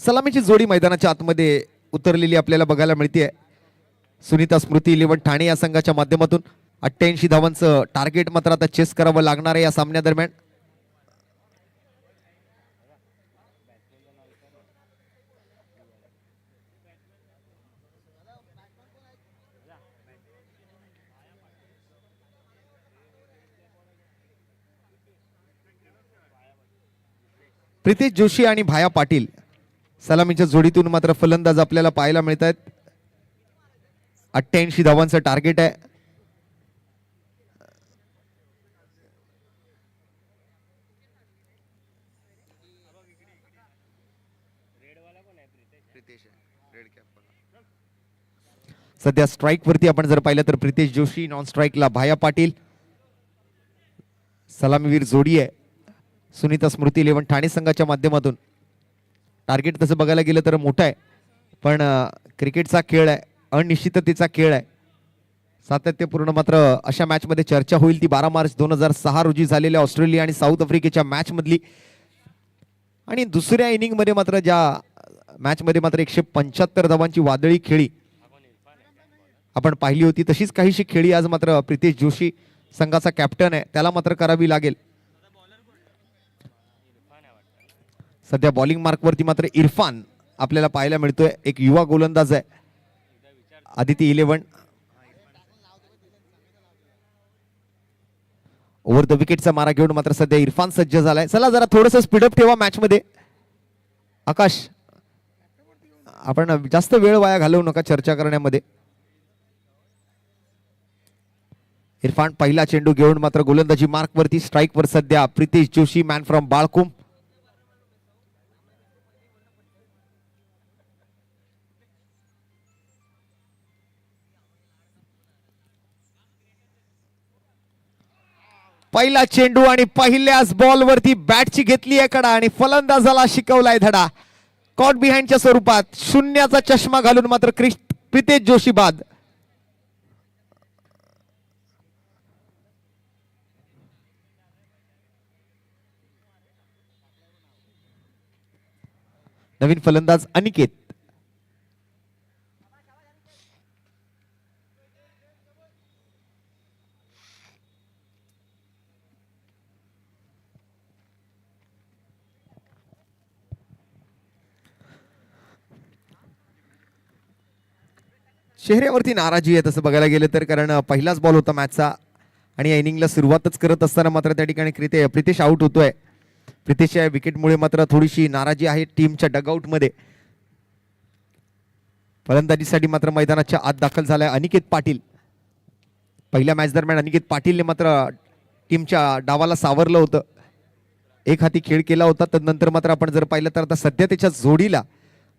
सलामीची जोडी मैदानाच्या आतमध्ये उतरलेली आपल्याला बघायला मिळते. सुनीता स्मृती इलेव्हन ठाणे या संघाच्या माध्यमातून 88 धावांचं टार्गेट मात्र आता चेस करावं लागणार आहे या सामन्यादरम्यान. प्रितेश जोशी आणि भाया पाटील सलामीच्या जोडीतून मात्र फलंदाज आपल्याला पाहायला मिळत आहेत. 88 धावांचं टार्गेट आहे. सध्या स्ट्राईक वरती आपण जर पाहिलं तर प्रितेश जोशी, नॉन स्ट्राईकला भाया पाटील. सलामीवीर जोडी आहे सुनीता स्मृती इलेव्हन ठाणे संघाच्या माध्यमातून. टार्गेट तसं बघायला गेलं तर मोठं आहे, पण क्रिकेटचा खेळ आहे, अनिश्चिततेचा खेळ आहे. सातत्यपूर्ण मात्र अशा मॅच मध्ये चर्चा होईल ती 12 मार्च 2006 रोजी झालेल्या ऑस्ट्रेलिया आणि साऊथ आफ्रिकेच्या मॅच मधली. आणि दुसऱ्या इनिंग मध्ये मात्र ज्या मॅच मध्ये मात्र 175 धावांची वादळी खेळी आपण पाहिली होती, तशीच काहीशी खेळी आज मात्र प्रितेश जोशी संघाचा कॅप्टन आहे त्याला मात्र करावी लागेल. सध्या बॉलिंग मार्क वरती मात्र इरफान आपल्याला पाहायला मिळतोय, एक युवा गोलंदाज आहे आदिती इलेव्हन. ओव्हर द विकेटचा मारा घेऊन मात्र सध्या इरफान सज्ज झालाय. चला जरा थोडंसं स्पीडअप ठेवा मॅच मध्ये. आकाश, आपण जास्त वेळ वाया घालवू नका चर्चा करण्यामध्ये. इरफान पहिला चेंडू घेऊन मात्र गोलंदाजी मार्क वरती. स्ट्राईक वर सध्या प्रितेश जोशी, मॅन फ्रॉम बाळकुम. पहिला चेंडू आणि पहिल्याच बॉल वरती बॅटची घेतली आहे कडा आणि फलंदाजाला शिकवलाय धडा. कॉट बिहाइंडच्या स्वरूपात शून्याचा चष्मा घालून मात्र प्रितेश जोशी बाद. नवीन फलंदाज अनिकेत. चेहऱ्यावरती नाराजी आहे तसं बघायला गेलं तर, कारण पहिलाच बॉल होता मॅचचा आणि या इनिंगला सुरुवातच करत असताना मात्र त्या ठिकाणी प्रितेश आउट होतोय. प्रितेशच्या विकेटमुळे मात्र थोडीशी नाराजी आहे टीमच्या डगआउट मध्ये. फलंदाजीसाठी मात्र मैदानाच्या आत दाखल झालाय अनिकेत पाटील. पहिल्या मॅच दरम्यान अनिकेत पाटीलने मात्र टीमच्या डावाला सावरलं होतं, एक हाती खेळ केला होता. तदनंतर मात्र आपण जर पाहिलं तर आता सध्या त्याच्या जोडीला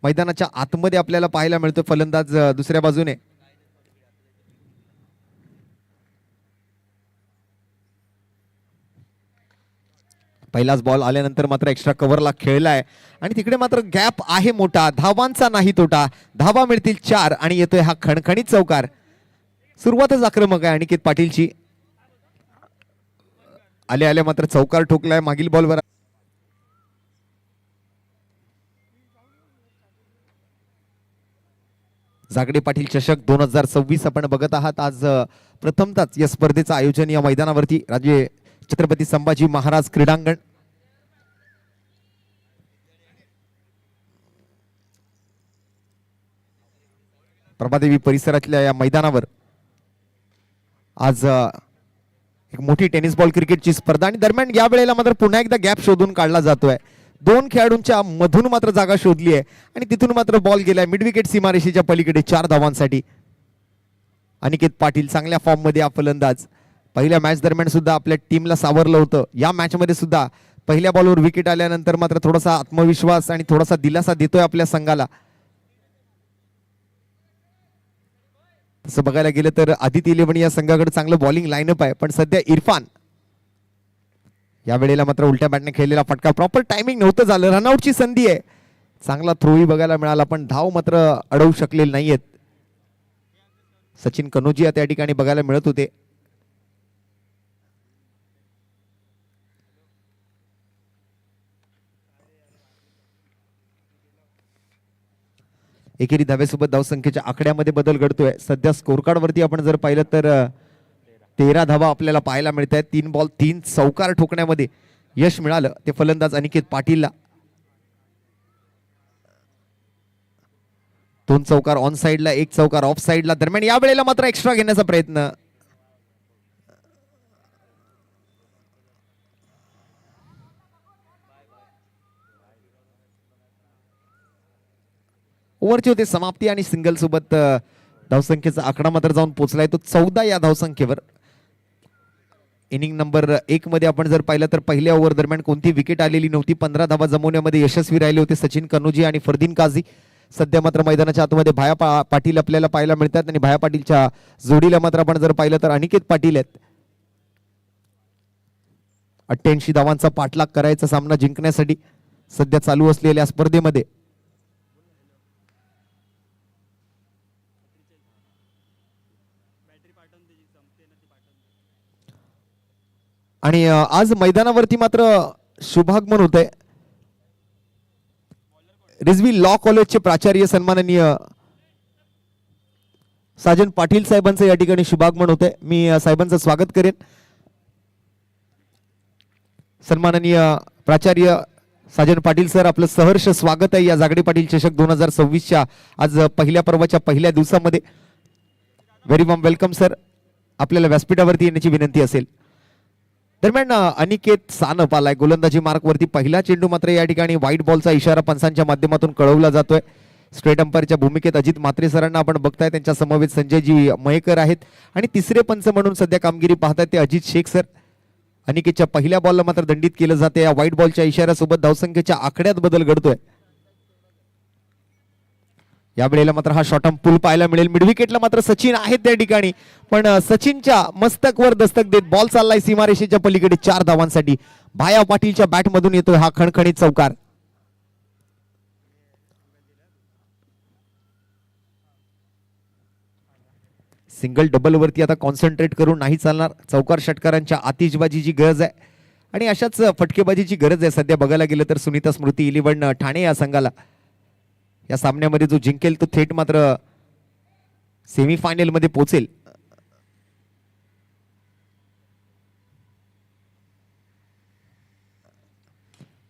मैदानाच्या आतमध्ये आपल्याला पाहायला मिळतो फलंदाज दुसऱ्या बाजूने. पहिलाच बॉल आल्यानंतर मात्र एक्स्ट्रा कव्हरला खेळलाय आणि तिकडे मात्र गॅप आहे मोठा, धावांचा नाही तोटा. धावा मिळतील 4 आणि येतोय हा खणखणीत चौकार. सुरुवातच आक्रमक आहे अनिकेत पाटीलची. आले आले मात्र चौकार ठोकलाय मागील बॉलवर. जागडे पाटील चषक 2026 आपण बघत आहात. आज प्रथमतःच या स्पर्धेचं आयोजन या मैदानावरती राजे छत्रपती संभाजी महाराज क्रीडांगण. प्रभादेवी परिसरातल्या या मैदानावर आज एक मोठी टेनिस बॉल क्रिकेटची स्पर्धा आणि दरम्यान या वेळेला मात्र पुन्हा एकदा गॅप शोधून काढला जातोय. दोन खेळाडूंच्या मधून मात्र जागा शोधली आहे आणि तिथून मात्र बॉल गेलाय मिड विकेट सीमारेषेच्या पलीकडे 4 धावांसाठी. अनिकेत पाटील चांगल्या फॉर्म मध्ये हा फलंदाज पहिल्या मॅच दरम्यान सुद्धा आपल्या टीमला सावरलं होतं. या मॅच मध्ये सुद्धा पहिल्या बॉलवर विकेट आल्यानंतर मात्र थोडासा आत्मविश्वास आणि थोडासा दिलासा देतोय आपल्या संघाला. तसं बघायला गेलं तर आदिती इलेव्हन या संघाकडे चांगलं बॉलिंग लाईनअप आहे, पण सध्या इरफान या वेळेला मात्र उलट्या बॅटने खेळलेला फटका प्रॉपर टायमिंग नव्हतं झालं. रनआउटची संधी आहे, चांगला थ्रोही बघायला मिळाला पण धाव मात्र अडवू शकलेले नाहीयेत. सचिन कनोजिया त्या ठिकाणी बघायला मिळत होते. एकेरी धावेसोबत धावसंख्येच्या आकड्यामध्ये बदल घडतोय. सध्या स्कोर कार्ड वरती आपण जर पाहिलं तर 13 धावा आपल्याला पाहायला मिळत आहेत. 3 बॉल 3 चौकार ठोकण्यामध्ये यश मिळालं ते फलंदाज अनिकेत पाटीलला. 2 चौकार ऑन साइडला, 1 चौकार ऑफ साइडला. दरम्यान या वेळेला मात्र एक्स्ट्रा घेण्याचा प्रयत्न. ओव्हरची होते समाप्ती आणि सिंगल सोबत धावसंख्येचा आकडा मात्र जाऊन पोहोचलाय तो 14 या धावसंख्येवर. इनिंग नंबर 1 मध्ये आपण जर पाहिलं तर पहिल्या ओव्हर दरम्यान कोणती विकेट आलेली नव्हती. 15 धावा जमवण्यामध्ये यशस्वी राहिले होते सचिन कनोजी आणि फरदीन काझी. सध्या मात्र मैदानाच्या आतमध्ये भाया पाटील आपल्याला पाहायला मिळतात आणि भाया पाटीलच्या जोडीला मात्र आपण जर पाहिलं तर अनिकेत पाटील आहेत. 88 धावांचा पाठलाग करायचा सामना जिंकण्यासाठी सध्या चालू असलेल्या स्पर्धेमध्ये. आणि आज मैदानावरती मात्र शुभागमन होत आहे. रिझवी लॉ कॉलेजचे प्राचार्य सन्माननीय साजन पाटील साहेबांचं या ठिकाणी शुभागमन होत आहे. मी साहेबांचं स्वागत करेन. सन्माननीय प्राचार्य साजन पाटील सर, आपलं सहर्ष स्वागत आहे या जागडे पाटील चषक 2026च्या आज पहिल्या पर्वाच्या पहिल्या दिवसामध्ये. Very warm welcome sir. आपल्याला व्यासपीठावरती येण्याची विनंती असेल. दरम्यान अनिकेत सानप आलाय गोलंदाजी मार्क वरती. पहिला चेंडू मात्र या ठिकाणी व्हाईट बॉलचा इशारा पंचांच्या माध्यमातून कळवला जातोय. स्ट्रेट अंपायरच्या भूमिकेत अजित म्हात्रे सरांना आपण बघताय, त्यांच्या समवेत संजयजी मयेकर आहेत आणि तिसरे पंच म्हणून सध्या कामगिरी पाहतायत ते अजित शेख सर. अनिकेतच्या पहिल्या बॉलला मात्र दंडित केलं जाते. या व्हाईट बॉलच्या इशाऱ्यासोबत धावसंख्येच्या आकड्यात बदल घडतोय. या वेळेला मात्र हा शॉर्ट पूल पाहायला मिळेल. मिडविकेटला मात्र सचिन आहेत त्या ठिकाणी, पण सचिनच्या मस्तकवर दस्तक देत बॉल चाललाय सीमारेषेच्या पलीकडे 4 धावांसाठी. भाया पाटीलच्या बॅट मधून येतोय हा खणखणीत चौकार. सिंगल डबल वरती आता कॉन्सन्ट्रेट करून नाही चालणार. चौकार षटकारांच्या आतिषबाजीची गरज आहे आणि अशाच फटकेबाजीची गरज आहे. सध्या बघायला गेलं तर सुनीता स्मृती इलेव्हन ठाणे या संघाला या सामन्यामध्ये जो जिंकेल तो थेट मात्र सेमीफायनल मध्ये पोहोचेल.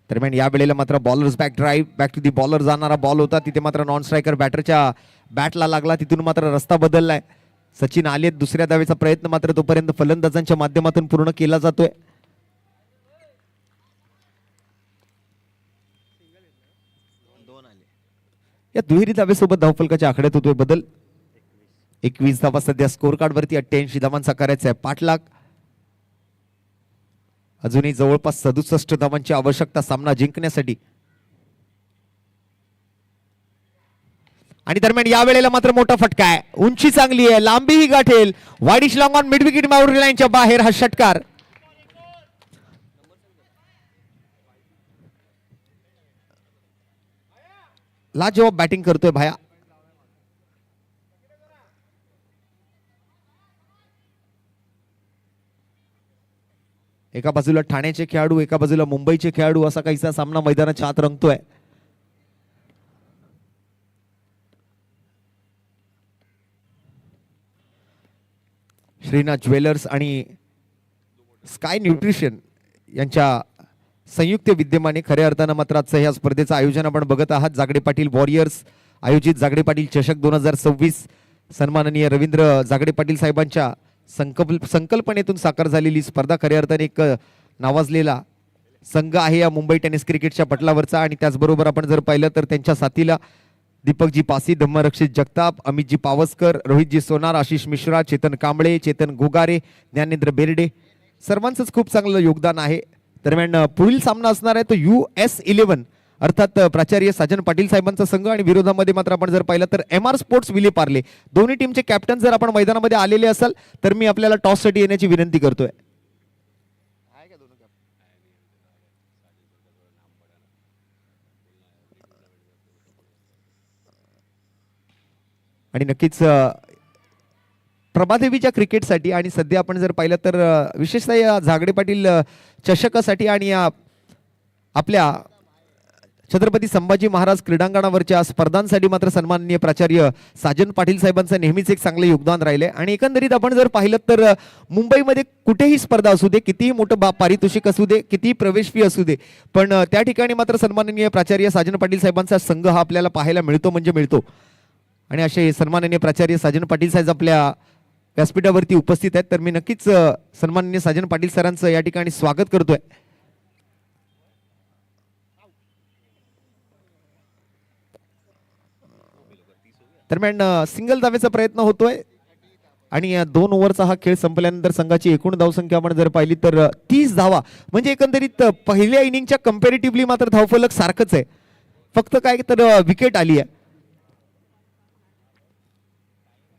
दरम्यान या वेळेला मात्र bowlers back drive back to the bowler जाणारा बॉल होता. तिथे मात्र नॉन स्ट्रायकर बॅटरच्या बॅटला लागला. तिथून मात्र रस्ता बदललाय. सचिन आलेत. दुसऱ्या धावेचा प्रयत्न मात्र तोपर्यंत फलंदाजांच्या माध्यमातून पूर्ण केला जातोय. या दुहेरी धावेसोबत धावफलकाच्या आकड्यात होतोय बदल. 21 धावा सध्या स्कोर कार्ड वरती. 88 धावांचा करायचा आहे पाठलाग. अजूनही जवळपास 67 धावांची आवश्यकता सामना जिंकण्यासाठी. आणि दरम्यान या वेळेला मात्र मोठा फटका आहे. उंची चांगली आहे, लांबीही गाठेल. Widish long on mid wicket boundary लाईनच्या बाहेर हा षटकार. लाजवाब बॅटिंग करतोय भाया. एका बाजूला ठाण्याचे खेळाडू, एका बाजूला मुंबईचे खेळाडू, असा काहीसा सामना मैदानाच्या आत रंगतोय. श्रीनाथ ज्वेलर्स आणि स्काय न्यूट्रिशन यांच्या संयुक्त विद्यमाने खऱ्या अर्थानं मात्र आजचं या स्पर्धेचं आयोजन आपण बघत आहात. जागडे पाटील वॉरियर्स आयोजित जागडे पाटील चषक 2026 सन्माननीय रवींद्र जागडे पाटील साहेबांच्या संकल्पनेतून साकार झालेली स्पर्धा खऱ्या अर्थाने एक नावाजलेला संघ आहे या मुंबई टेनिस क्रिकेटच्या पटलावरचा. आणि त्याचबरोबर आपण जर पाहिलं तर त्यांच्या साथीला दीपकजी पासी, धम्मरक्षित जगताप, अमितजी पावसकर, रोहितजी सोनार, आशिष मिश्रा, चेतन कांबळे, चेतन गोगारे, ज्ञानेंद्र बेर्डे, सर्वांचंच खूप चांगलं योगदान आहे. दरम्यान पुढील सामना असणार आहे तो US11 अर्थात प्राचार्य साजन पाटील साहेबांचा संघ आणि विरोधामध्ये मात्र आपण जर पाहिलं तर MR स्पोर्ट्स विले पार्ले. दोन्ही टीमचे कॅप्टन जर आपण मैदानामध्ये आलेले असाल तर मी आपल्याला टॉससाठी येण्याची विनंती करतोय. आणि नक्कीच प्रभादेवीच्या क्रिकेटसाठी आणि सध्या आपण जर पाहिलं तर विशेषतः या झागडे पाटील चषकासाठी आणि या आपल्या छत्रपती संभाजी महाराज क्रीडांगणावरच्या स्पर्धांसाठी मात्र सन्माननीय प्राचार्य साजन पाटील साहेबांचं नेहमीच एक चांगलं योगदान राहिले. आणि एकंदरीत आपण जर पाहिलं तर मुंबईमध्ये कुठेही स्पर्धा असू दे, कितीही मोठं पारितोषिक असू दे, कितीही प्रवेश फी असू दे, पण त्या ठिकाणी मात्र सन्माननीय प्राचार्य साजन पाटील साहेबांचा संघ हा आपल्याला पाहायला मिळतो म्हणजे मिळतो. आणि असे सन्माननीय प्राचार्य साजन पाटील साहेब आपल्या व्यासपीठावरती उपस्थित आहेत तर मी नक्कीच सन्माननीय साजन पाटील सरांचं या ठिकाणी स्वागत करतोय. दरम्यान सिंगल धावेचा प्रयत्न होतोय आणि 2 ओव्हरचा हा खेळ संपल्यानंतर संघाची एकूण धावसंख्या आपण जर पाहिली तर 30 धावा. म्हणजे एकंदरीत पहिल्या इनिंगच्या कंपॅरेटिव्हली मात्र धावफलक सारखंच आहे, फक्त काय तर विकेट आली आहे.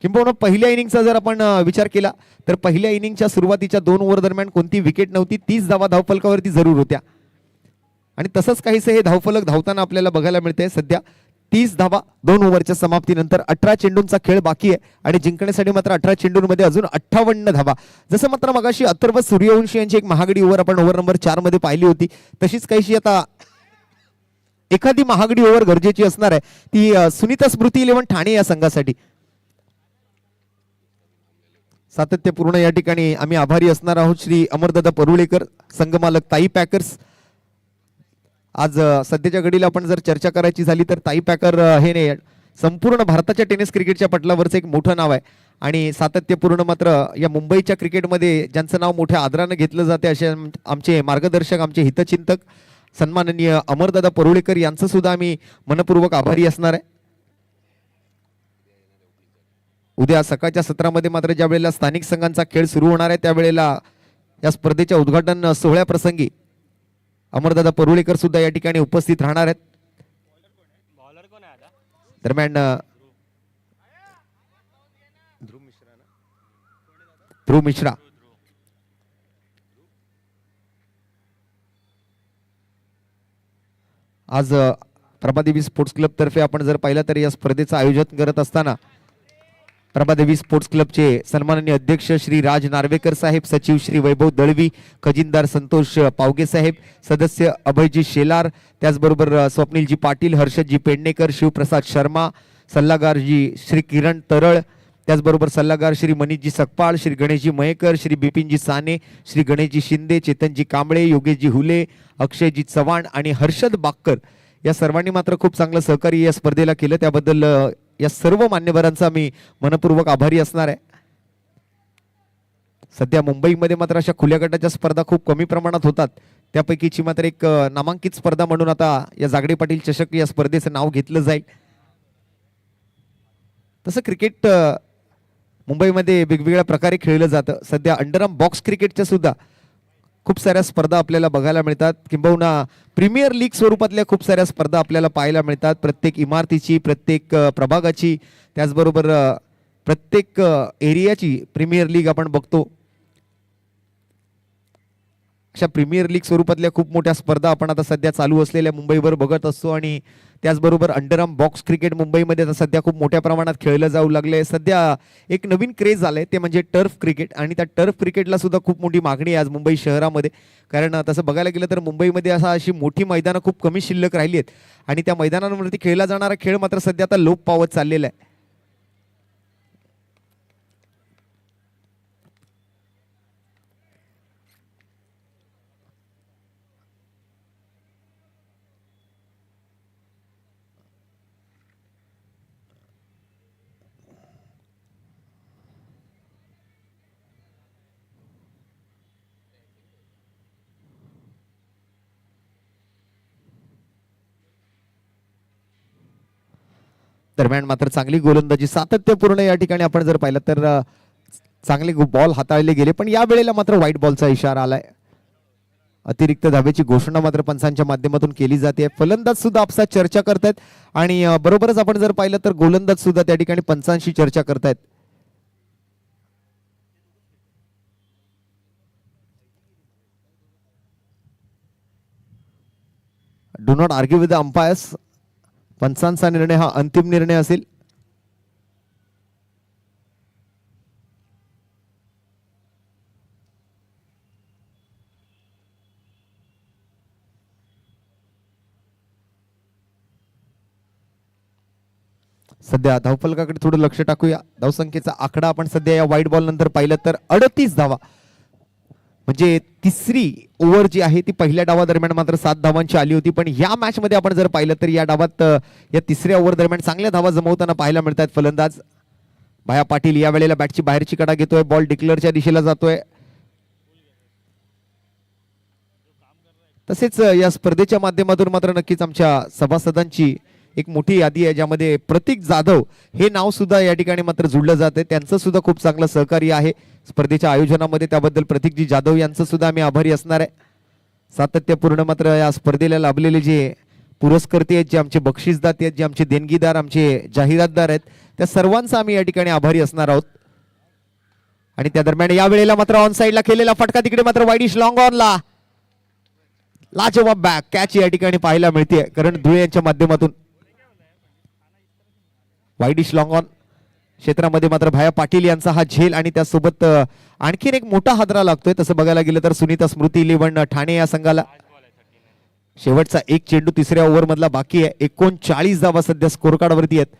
किंबहुना पहिल्या इनिंगचा जर आपण विचार केला तर पहिल्या इनिंगच्या सुरुवातीच्या 2 ओव्हर दरम्यान कोणती विकेट नव्हती, 30 धावा धावफलकावरती जरूर होत्या. आणि तसंच काहीसं हे धावफलक धावताना आपल्याला बघायला मिळते. सध्या 30 धावा 2 ओव्हरच्या समाप्तीनंतर. 18 चेंडूंचा खेळ बाकी आहे आणि जिंकण्यासाठी मात्र 18 चेंडूंमध्ये अजून 58 धावा. जसं मात्र मगाशी अथर्व सूर्यवंशी यांची एक महागडी ओव्हर आपण ओव्हर नंबर 4 मध्ये पाहिली होती, तशीच काहीशी आता एखादी महागडी ओव्हर गरजेची असणार आहे, ती सुनीता स्मृती 11 ठाणे या संघासाठी. सातत्यपूर्ण या ठिकाणी आम्ही आभारी असणार आहोत श्री अमरदादा परुळेकर, संघमालक ताई पॅकर्स. आज सध्याच्या घडीला आपण जर चर्चा करायची झाली तर ताई पॅकर हे संपूर्ण भारताच्या टेनिस क्रिकेटच्या पटलावरचं एक मोठं नाव आहे. आणि सातत्यपूर्ण मात्र या मुंबईच्या क्रिकेटमध्ये ज्यांचं नाव मोठ्या आदरानं घेतलं जाते असे आमचे मार्गदर्शक, आमचे हितचिंतक सन्माननीय अमरदादा परुळेकर यांचं सुद्धा आम्ही मनपूर्वक आभारी असणार आहे. उद्या सकाळच्या सत्रामध्ये मात्र ज्या वेळेला स्थानिक संघांचा खेळ सुरू होणार आहे त्यावेळेला या स्पर्धेच्या उद्घाटन सोहळ्याप्रसंगी अमरदादा परुळेकर सुद्धा या ठिकाणी उपस्थित राहणार आहेत. दरम्यान ध्रुव मिश्रा आज प्रभादेवी स्पोर्ट्स क्लब तर्फे आपण जर पाहिलं तर या स्पर्धेचं आयोजन करत असताना प्रभादेवी स्पोर्ट्स क्लबचे सन्माननीय अध्यक्ष श्री राज नार्वेकर साहेब, सचिव श्री वैभव दळवी, खजिनदार संतोष पावगे साहेब, सदस्य अभयजी शेलार, त्याचबरोबर स्वप्नीलजी पाटील, हर्षदजी पेडणेकर, शिवप्रसाद शर्मा, सल्लागारजी श्री किरण तरळ, त्याचबरोबर सल्लागार श्री मनीषजी सकपाळ, श्री गणेशजी मयेकर, श्री बिपिनजी साने, श्री गणेशजी शिंदे, चेतनजी कांबळे, योगेशजी हुले, अक्षयजी चव्हाण आणि हर्षद बाक्कर या सर्वांनी मात्र खूप चांगलं सहकार्य या स्पर्धेला केलं. त्याबद्दल या सर्व मान्यवरांचा मी मनपूर्वक आभारी असणार आहे. सध्या मुंबईमध्ये मात्र अशा खुल्या गटाच्या स्पर्धा खूप कमी प्रमाणात होतात, त्यापैकीची मात्र एक नामांकित स्पर्धा म्हणून आता या जागडे पाटील चषक या स्पर्धेचं नाव घेतलं जाईल. तसं क्रिकेट मुंबईमध्ये वेगवेगळ्या प्रकारे खेळलं जातं. सध्या अंडरआर्म बॉक्स क्रिकेटच्या सुद्धा खूप साऱ्या स्पर्धा आपल्याला बघायला मिळतात, किंबहुना प्रीमियर लीग स्वरूपातल्या खूप साऱ्या स्पर्धा आपल्याला पाहायला मिळतात. प्रत्येक इमारतीची, प्रत्येक प्रभागाची, त्याचबरोबर प्रत्येक एरियाची प्रीमियर लीग आपण बघतो. अशा प्रीमियर लीग स्वरूपातल्या खूप मोठ्या स्पर्धा आपण आता सध्या चालू असलेल्या मुंबईवर बघत असतो. आणि त्याचबरोबर अंडरआर्म बॉक्स क्रिकेट मुंबईमध्ये आता सध्या खूप मोठ्या प्रमाणात खेळलं जाऊ लागले. सध्या एक नवीन क्रेज आलंय ते म्हणजे टर्फ क्रिकेट, आणि त्या टर्फ क्रिकेटला सुद्धा खूप मोठी मागणी आहे आज मुंबई शहरामध्ये. कारण तसं बघायला गेलं तर मुंबईमध्ये अशी मोठी मैदानं खूप कमी शिल्लक राहिली आहेत आणि त्या मैदानांवरती खेळला जाणारा खेळ मात्र सध्या आता लोप पावत चाललेला आहे. दरम्यान मात्र चांगली गोलंदाजी सातत्यपूर्ण या ठिकाणी आपण जर पाहिलं तर चांगले बॉल हाताळले गेले, पण या वेळेला मात्र व्हाईट बॉलचा इशारा आलाय. अतिरिक्त धाब्याची घोषणा मात्र पंचांच्या माध्यमातून केली जाते. फलंदाज सुद्धा आपसात चर्चा करतायत आणि बरोबरच आपण जर पाहिलं तर गोलंदाज सुद्धा त्या ठिकाणी पंचांशी चर्चा करतायत. Do not argue with the umpires. पंचांचा निर्णय हा अंतिम निर्णय असेल. सध्या धावफलकाकडे थोडं लक्ष टाकूया. धावसंख्येचा आकडा आपण सध्या या व्हाईट बॉल नंतर पाहिलं तर 38 धावा, म्हणजे तिसरी ओव्हर जी आहे ती पहिल्या डावादरम्यान मात्र 7 धावांची आली होती. पण या मॅच मध्ये आपण जर पाहिलं तर या डावात या तिसऱ्या ओव्हर दरम्यान चांगल्या धावा जमवताना पाहायला मिळत आहेत. फलंदाज भाया पाटील या वेळेला बॅटची बाहेरची कडा घेतोय. बॉल डिक्लेअरच्या दिशेला जातोय. तसेच या स्पर्धेच्या माध्यमातून मात्र नक्कीच आमच्या सभासदांची एक मोठी यादी आहे, ज्यामध्ये प्रतीक जाधव हे नाव सुद्धा या ठिकाणी मात्र जुळलं जाते. त्यांचं सुद्धा खूप चांगलं सहकार्य आहे स्पर्धेच्या आयोजनामध्ये. त्याबद्दल प्रतीकजी जाधव यांचं सुद्धा आम्ही आभारी असणार आहे. सातत्यपूर्ण मात्र या स्पर्धेला लाभलेले जे पुरस्कर्ते आहेत, जे आमचे बक्षीसदाते आहेत, जे आमचे देणगीदार, आमचे जाहिरातदार आहेत, त्या सर्वांचा आम्ही या ठिकाणी आभारी असणार आहोत. आणि त्या दरम्यान या वेळेला मात्र ऑन साईडला केलेला फटका, तिकडे मात्र वाईडिश लॉंग ऑनला लाजवाब बॅक कॅच या ठिकाणी पाहायला मिळते करण धुळे यांच्या माध्यमातून. वाईडिश लॉंग ऑन क्षेत्रामध्ये मात्र भाया पाटील यांचा हा झेल आणि त्यासोबत आणखीन एक मोठा हादरा लागतोय. तसं बघायला गेलं तर सुनीता स्मृती 11 ठाणे या संघाला. शेवटचा एक चेंडू तिसऱ्या ओव्हर मधला बाकी आहे. 39 धावा सध्या स्कोर कार्ड वरती आहेत.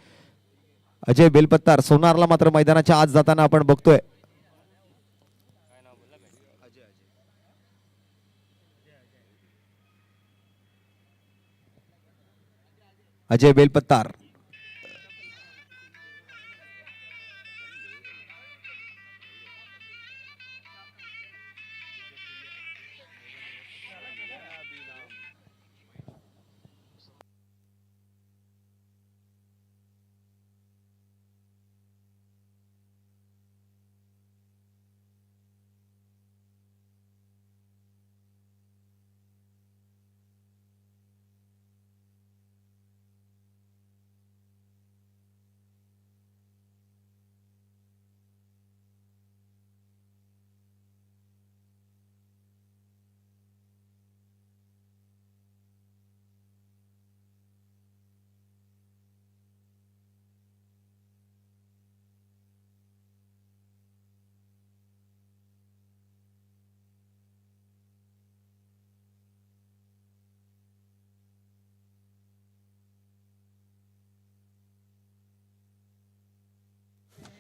अजय बेलपत्तार सोनारला मात्र मैदानाच्या आत जाताना आपण बघतोय. अजय बेलपत्तार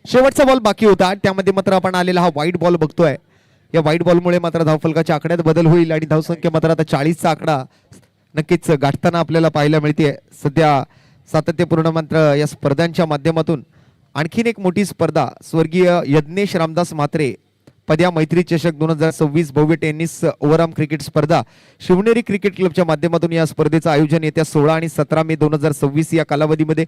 शेवटचा बॉल बाकी होता, त्यामध्ये मात्र आपण आलेला हा व्हाईट बॉल बघतोय. या व्हाईट बॉलमुळे मात्र धावफलकाच्या आकड्यात बदल होईल आणि धावसंख्या मात्र आता 40चा आकडा नक्कीच गाठताना आपल्याला पाहायला मिळते. सध्या सातत्यपूर्ण मात्र या स्पर्धांच्या माध्यमातून आणखीन एक मोठी स्पर्धा स्वर्गीय यज्ञेश रामदास म्हात्रे पद्या मैत्री चषक 2026 भव्य टेनिस ओव्हरआर्म क्रिकेट स्पर्धा शिवनेरी क्रिकेट क्लबच्या माध्यमातून या स्पर्धेचं आयोजन येत्या 16 आणि 17 मे 2026 या कालावधीमध्ये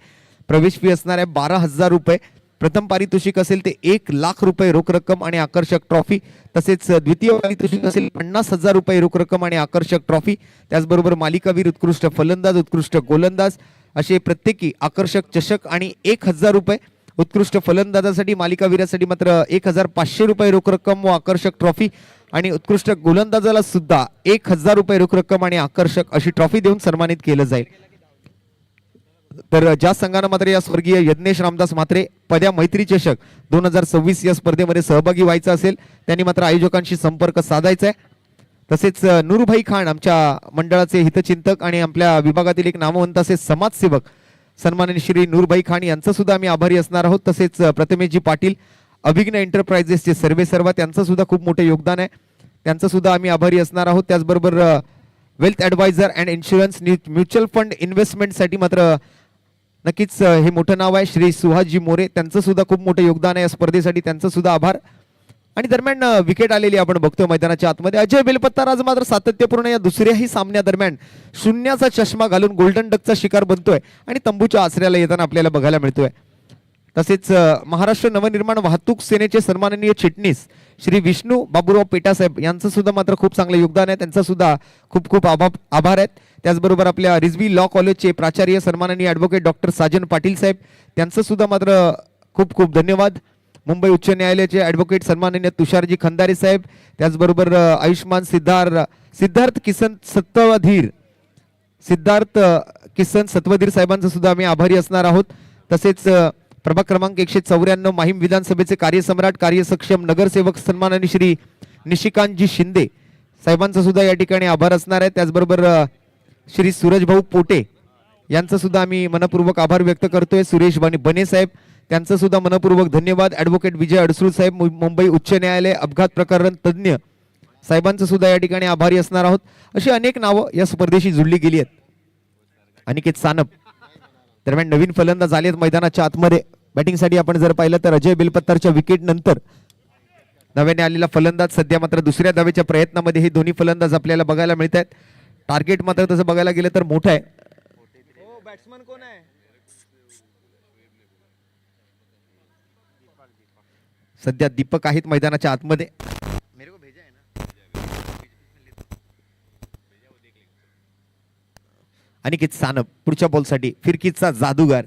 प्रवेश फी असणार आहे 12,000 रुपये. प्रथम पारितोषिक असेल ते 1,00,000 रुपये रोख रक्कम आणि आकर्षक ट्रॉफी. तसेच द्वितीय पारितोषिक असेल 50,000 रुपये रोख रक्कम आणि आकर्षक ट्रॉफी. त्याचबरोबर मालिकावीर, उत्कृष्ट फलंदाज, उत्कृष्ट गोलंदाज असे प्रत्येकी आकर्षक चषक आणि 1,000 रुपये. उत्कृष्ट फलंदाजासाठी, मालिकावीरासाठी मात्र 1,500 रुपये रोख रक्कम व आकर्षक ट्रॉफी आणि उत्कृष्ट गोलंदाजाला सुद्धा 1,000 रुपये रोख रक्कम आणि आकर्षक अशी ट्रॉफी देऊन सन्मानित केलं जाईल. तर ज्या संघानं मात्र या स्वर्गीय यज्ञेश रामदास म्हात्रे पद्या मैत्री चषक 2026 या स्पर्धेमध्ये सहभागी व्हायचं असेल त्यांनी मात्र आयोजकांशी संपर्क साधायचा आहे. तसेच नूरभाई खान आमच्या मंडळाचे हितचिंतक आणि आपल्या विभागातील एक नामवंत असे समाजसेवक सन्माननीय श्री नूरभाई खान यांचं सुद्धा आम्ही आभारी असणार आहोत. तसेच प्रथमेशजी पाटील अभिज्ञ एंटरप्राइजेसचे सर्वे सर्वा त्यांचं सुद्धा खूप मोठे योगदान आहे, त्यांचं सुद्धा आम्ही आभारी असणार आहोत. त्याचबरोबर wealth adviser and insurance mutual fund इन्व्हेस्टमेंटसाठी मात्र नक्कीच हे मोठं नाव आहे श्री सुहासजी मोरे, त्यांचं सुद्धा खूप मोठं योगदान आहे या स्पर्धेसाठी, त्यांचं सुद्धा आभार. आणि दरम्यान विकेट आलेली आपण बघतोय मैदानाच्या आतमध्ये. अजय बेलपत्तार आज मात्र सातत्यपूर्ण या दुसऱ्याही सामन्यादरम्यान शून्याचा चष्मा घालून गोल्डन डकचा शिकार बनतोय आणि तंबूच्या आसऱ्याला येताना आपल्याला बघायला मिळतोय. तसेच महाराष्ट्र नवनिर्माण वाहतूक सेनेचे सन्माननीय चिटणीस श्री विष्णू बाबूराव पेटासाहेब यांचं सुद्धा मात्र खूप चांगलं योगदान आहे. त्यांचा सुद्धा खूप खूप आभार आहेत. त्याचबरोबर आपल्या रिझवी लॉ कॉलेजचे प्राचार्य सन्माननीय ॲडव्होकेट डॉक्टर साजन पाटील साहेब त्यांचं सुद्धा मात्र खूप खूप धन्यवाद. मुंबई उच्च न्यायालयाचे ॲडव्होकेट सन्माननीय तुषारजी खंदारे साहेब, त्याचबरोबर आयुष्मान सिद्धार्थ किसन सत्वधीर साहेबांचं सुद्धा आम्ही आभारी असणार आहोत. तसेच प्रभाग क्रमांक 194 माहीम विधानसभेचे कार्यसम्राट कार्यसक्षम नगरसेवक सन्माननीय श्री निशिकांतजी शिंदे साहेबांचा सुद्धा या ठिकाणी आभार असणार आहे. त्याचबरोबर श्री सूरज भाऊ पोटे यांचं सुद्धा आम्ही मनपूर्वक आभार व्यक्त करतोय. सुरेश बने साहेब त्यांचं सुद्धा मनपूर्वक धन्यवाद. ॲडव्होकेट विजय अडसूळ साहेब मुंबई उच्च न्यायालय अपघात प्रकरण तज्ज्ञ साहेबांचं सुद्धा या ठिकाणी आभारी असणार आहोत. अशी अनेक नावं या स्पर्धेशी जुळली गेली आहेत. अनिकेत सानप दरम्यान नवीन फलंदाज आलेत मैदानाच्या आतमध्ये. बॅटिंगसाठी आपण जर पाहिलं तर अजय बेलपत्तारच्या विकेट नंतर नव्याने आलेला फलंदाज सध्या मात्र दुसऱ्या धावेच्या प्रयत्नामध्ये हे दोन्ही फलंदाज आपल्याला बघायला मिळत आहेत. टार्गेट मात्र तसं बघायला गेलं तर मोठं आहे. बॅट्समन कोण आहे? सध्या दीपक आहेत मैदानाच्या आतमध्ये. अनिकेत सानप पुढच्या बॉलसाठी फिरकीचा जादूगार.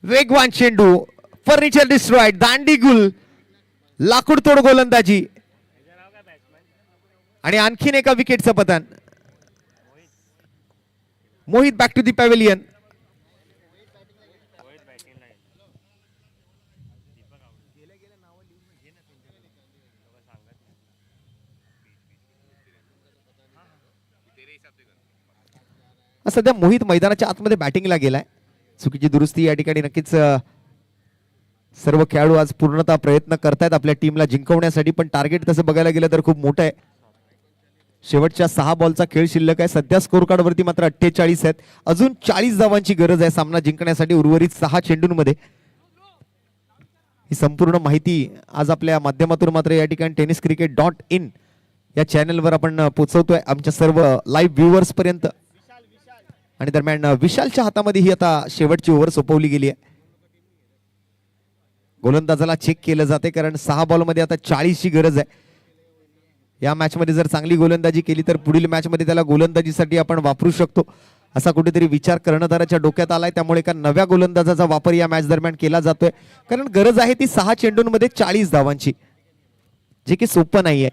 वेगवान चेंडू, फर्निचर डिस्ट्रॉइड, दांडी गुल, लाकूड तोड गोलंदाजी आणि आणखीन एका विकेटचं पतन. Mohit back to the pavilion. सध्या मोहित मैदानाच्या आतमध्ये बॅटिंगला गेलाय. चुकीची दुरुस्ती या ठिकाणी नक्कीच सर्व खेळाडू आज पूर्णतः प्रयत्न करतायत आपल्या टीमला जिंकवण्यासाठी, पण टार्गेट तसं बघायला गेलं तर खूप मोठं आहे. शेवटच्या 6 बॉलचा खेळ शिल्लक आहे. सध्या स्कोर कार्ड वरती मात्र 48 आहेत. अजून 40 धावांची गरज आहे सामना जिंकण्यासाठी उर्वरित 6 चेंडूंमध्ये. ही संपूर्ण माहिती आज आपल्या माध्यमातून मात्र या ठिकाणी tenniscricket.in या चॅनलवर आपण पोहोचवतोय आमच्या सर्व लाईव्ह व्ह्युअर्स पर्यंत. आणि दरम्यान विशालच्या हातामध्ये ही आता शेवटची ओव्हर सोपवली गेली आहे. गोलंदाजाला चेक केलं जाते कारण 6 बॉलमध्ये आता 40 ची गरज आहे. या मॅच मध्ये जर चांगली गोलंदाजी केली तर पुढील मॅच मध्ये त्याला गोलंदाजीसाठी आपण वापरू शकतो असा कुठेतरी विचार कर्णधाराच्या डोक्यात आलाय. त्यामुळे एका नव्या गोलंदाजाचा वापर या मॅच दरम्यान केला जातोय कारण गरज आहे ती 6 चेंडूंमध्ये 40 धावांची, जे की सोपं नाहीये.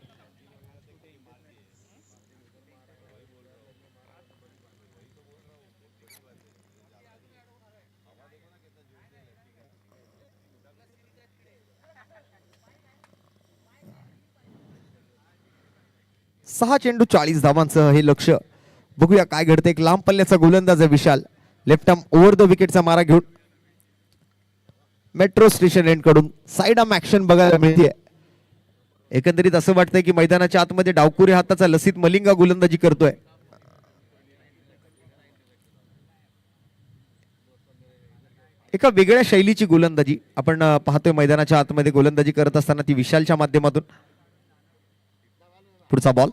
सहा चेंडू 40 धावांचं हे लक्ष. बघूया काय घडतं. एक लांब पल्ल्याचा गोलंदाज आहे विशाल. लेफ्ट आर्म ओव्हर द विकेटचा मारा घेऊन मेट्रो स्टेशन एंड कडून साइड आर्म ऍक्शन बघायला मिळते. एकंदरीत असं वाटतंय की मैदानाच्या आतमध्ये डावकुरी हाताचा लसित मलिंगा गोलंदाजी करतोय. एका वेगळ्या शैलीची गोलंदाजी आपण पाहतोय मैदानाच्या आतमध्ये गोलंदाजी करत असताना ती विशालच्या माध्यमातून. पुढचा बॉल.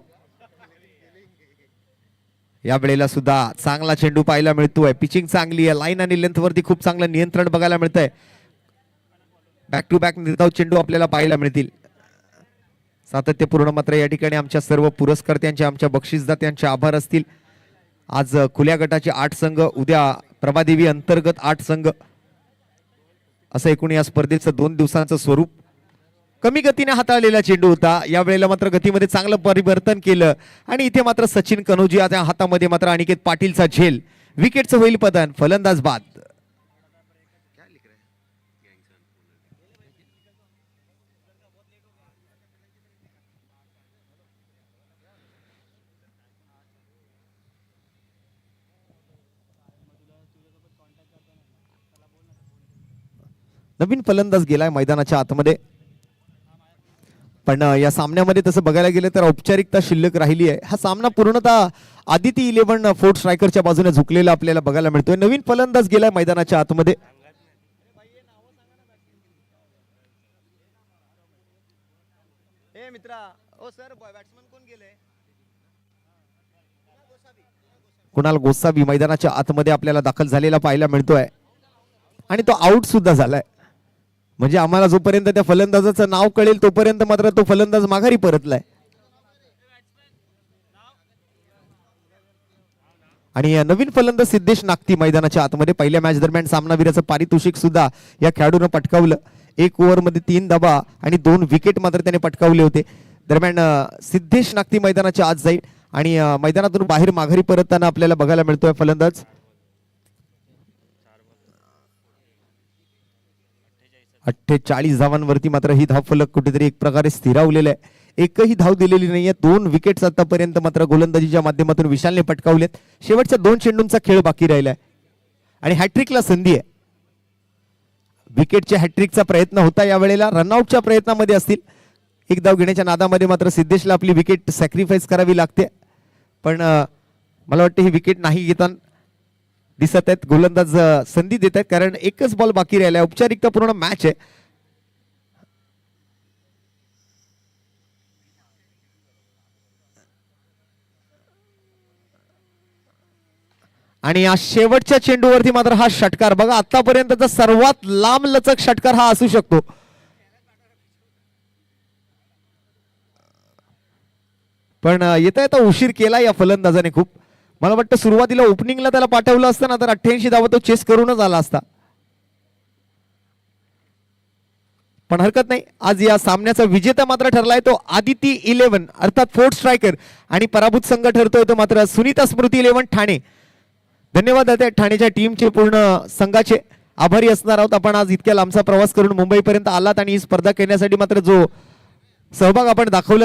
या वेळेला सुद्धा चांगला चेंडू पाहायला मिळतोय. पिचिंग चांगली आहे. लाईन आणि लेंथ वरती खूप चांगलं नियंत्रण बघायला मिळतंय. बॅक टू बॅक निर्धाव चेंडू आपल्याला पाहायला मिळतील. सातत्यपूर्ण मात्र या ठिकाणी आमच्या सर्व पुरस्कर्त्यांचे आमच्या बक्षीसदात्यांचे आभार असतील. आज खुल्या गटाचे 8 संघ, उद्या प्रभादेवी अंतर्गत 8 संघ, असं एकूण या स्पर्धेचं 2 दिवसांचं स्वरूप. कमी गतीने हाताळलेला चेंडू होता. या वेळेला मात्र गतीमध्ये चांगलं परिवर्तन केलं आणि इथे मात्र सचिन कनोजियाच्या हातामध्ये मात्र अनिकेत पाटीलचा झेल. विकेटचं होईल पतन. फलंदाज बाद. नवीन फलंदाज गेलाय मैदानाच्या आतमध्ये, पण या सामन्यामध्ये तसं बघायला गेलं तर औपचारिकता शिल्लक राहिली आहे. हा सामना पूर्णतः आदिती 11 फोर्थ स्ट्रायकरच्या बाजूने झुकलेला आपल्याला बघायला मिळतोय. नवीन फलंदाज गेलाय मैदानाच्या आतमध्ये. मित्रा ओ सर बॅट्समन कोण गेले कुणाल गोसावी मैदानाच्या आतमध्ये आपल्याला दाखल झालेला पाहायला मिळतोय आणि तो आउट सुद्धा झालाय. म्हणजे आम्हाला जोपर्यंत त्या फलंदाजाचं नाव कळेल तोपर्यंत मात्र तो फलंदाज माघारी परतलाय. आणि नवीन फलंदाज सिद्धेश नागती मैदानाच्या आतमध्ये पहिल्या मॅच दरम्यान सामनावीराचं पारितोषिक सुद्धा या खेळाडूनं पटकावलं. 1 ओव्हरमध्ये 3 धावा आणि 2 विकेट मात्र त्याने पटकावले होते. दरम्यान सिद्धेश नागती मैदानाच्या आत जाईल आणि मैदानातून बाहेर माघारी परतताना आपल्याला बघायला मिळतोय फलंदाज. 48 धावांवरती मात्र ही धावफलक कुठेतरी एक प्रकारे स्थिरावलेला आहे. एकही धाव दिलेली नाहीये. 2 विकेट्स आतापर्यंत मात्र गोलंदाजीच्या माध्यमातून विशालने पटकावलेत. शेवटच्या 2 चेंडूंचा खेळ बाकी राहिलाय आणि हॅट्रिकला संधी आहे. विकेटच्या हॅट्रिकचा प्रयत्न होता यावेळेला. रनआउटच्या प्रयत्नामध्ये असतील. एक धाव घेण्याच्या नादामध्ये मात्र सिद्धेशला आपली विकेट सॅक्रिफाईस करावी लागते. पण मला वाटतं ही विकेट नाही घेताना दिसत आहेत. गोलंदाज संधी देत आहेत कारण एकच बॉल बाकी राहिलाय. औपचारिकता पूर्ण मॅच आहे. आणि या शेवटच्या चेंडूवरती मात्र हा षटकार बघा, आतापर्यंतचा सर्वात लांब लचक षटकार हा असू शकतो. पण येता येता उशीर केला या फलंदाजाने खूप. मला वाटतं सुरुवातीला ओपनिंगला त्याला पाठवलं असतं ना तर 88 धावा तो चेस करूनच आला असता. पण हरकत नाही. आज या सामन्याचा विजेता मात्र ठरलाय तो आदिती 11 अर्थात फोर्थ स्ट्रायकर आणि पराभूत संघ ठरतोय तो मात्र सुनीता स्मृती 11 ठाणे. धन्यवाद त्या ठाणेच्या टीमचे पूर्ण संघाचे आभारी असणार आहोत. आपण आज इतक्या लांबचा प्रवास करून मुंबईपर्यंत आलात आणि ही स्पर्धा खेळण्यासाठी मात्र जो सहभाग आपण दाखवला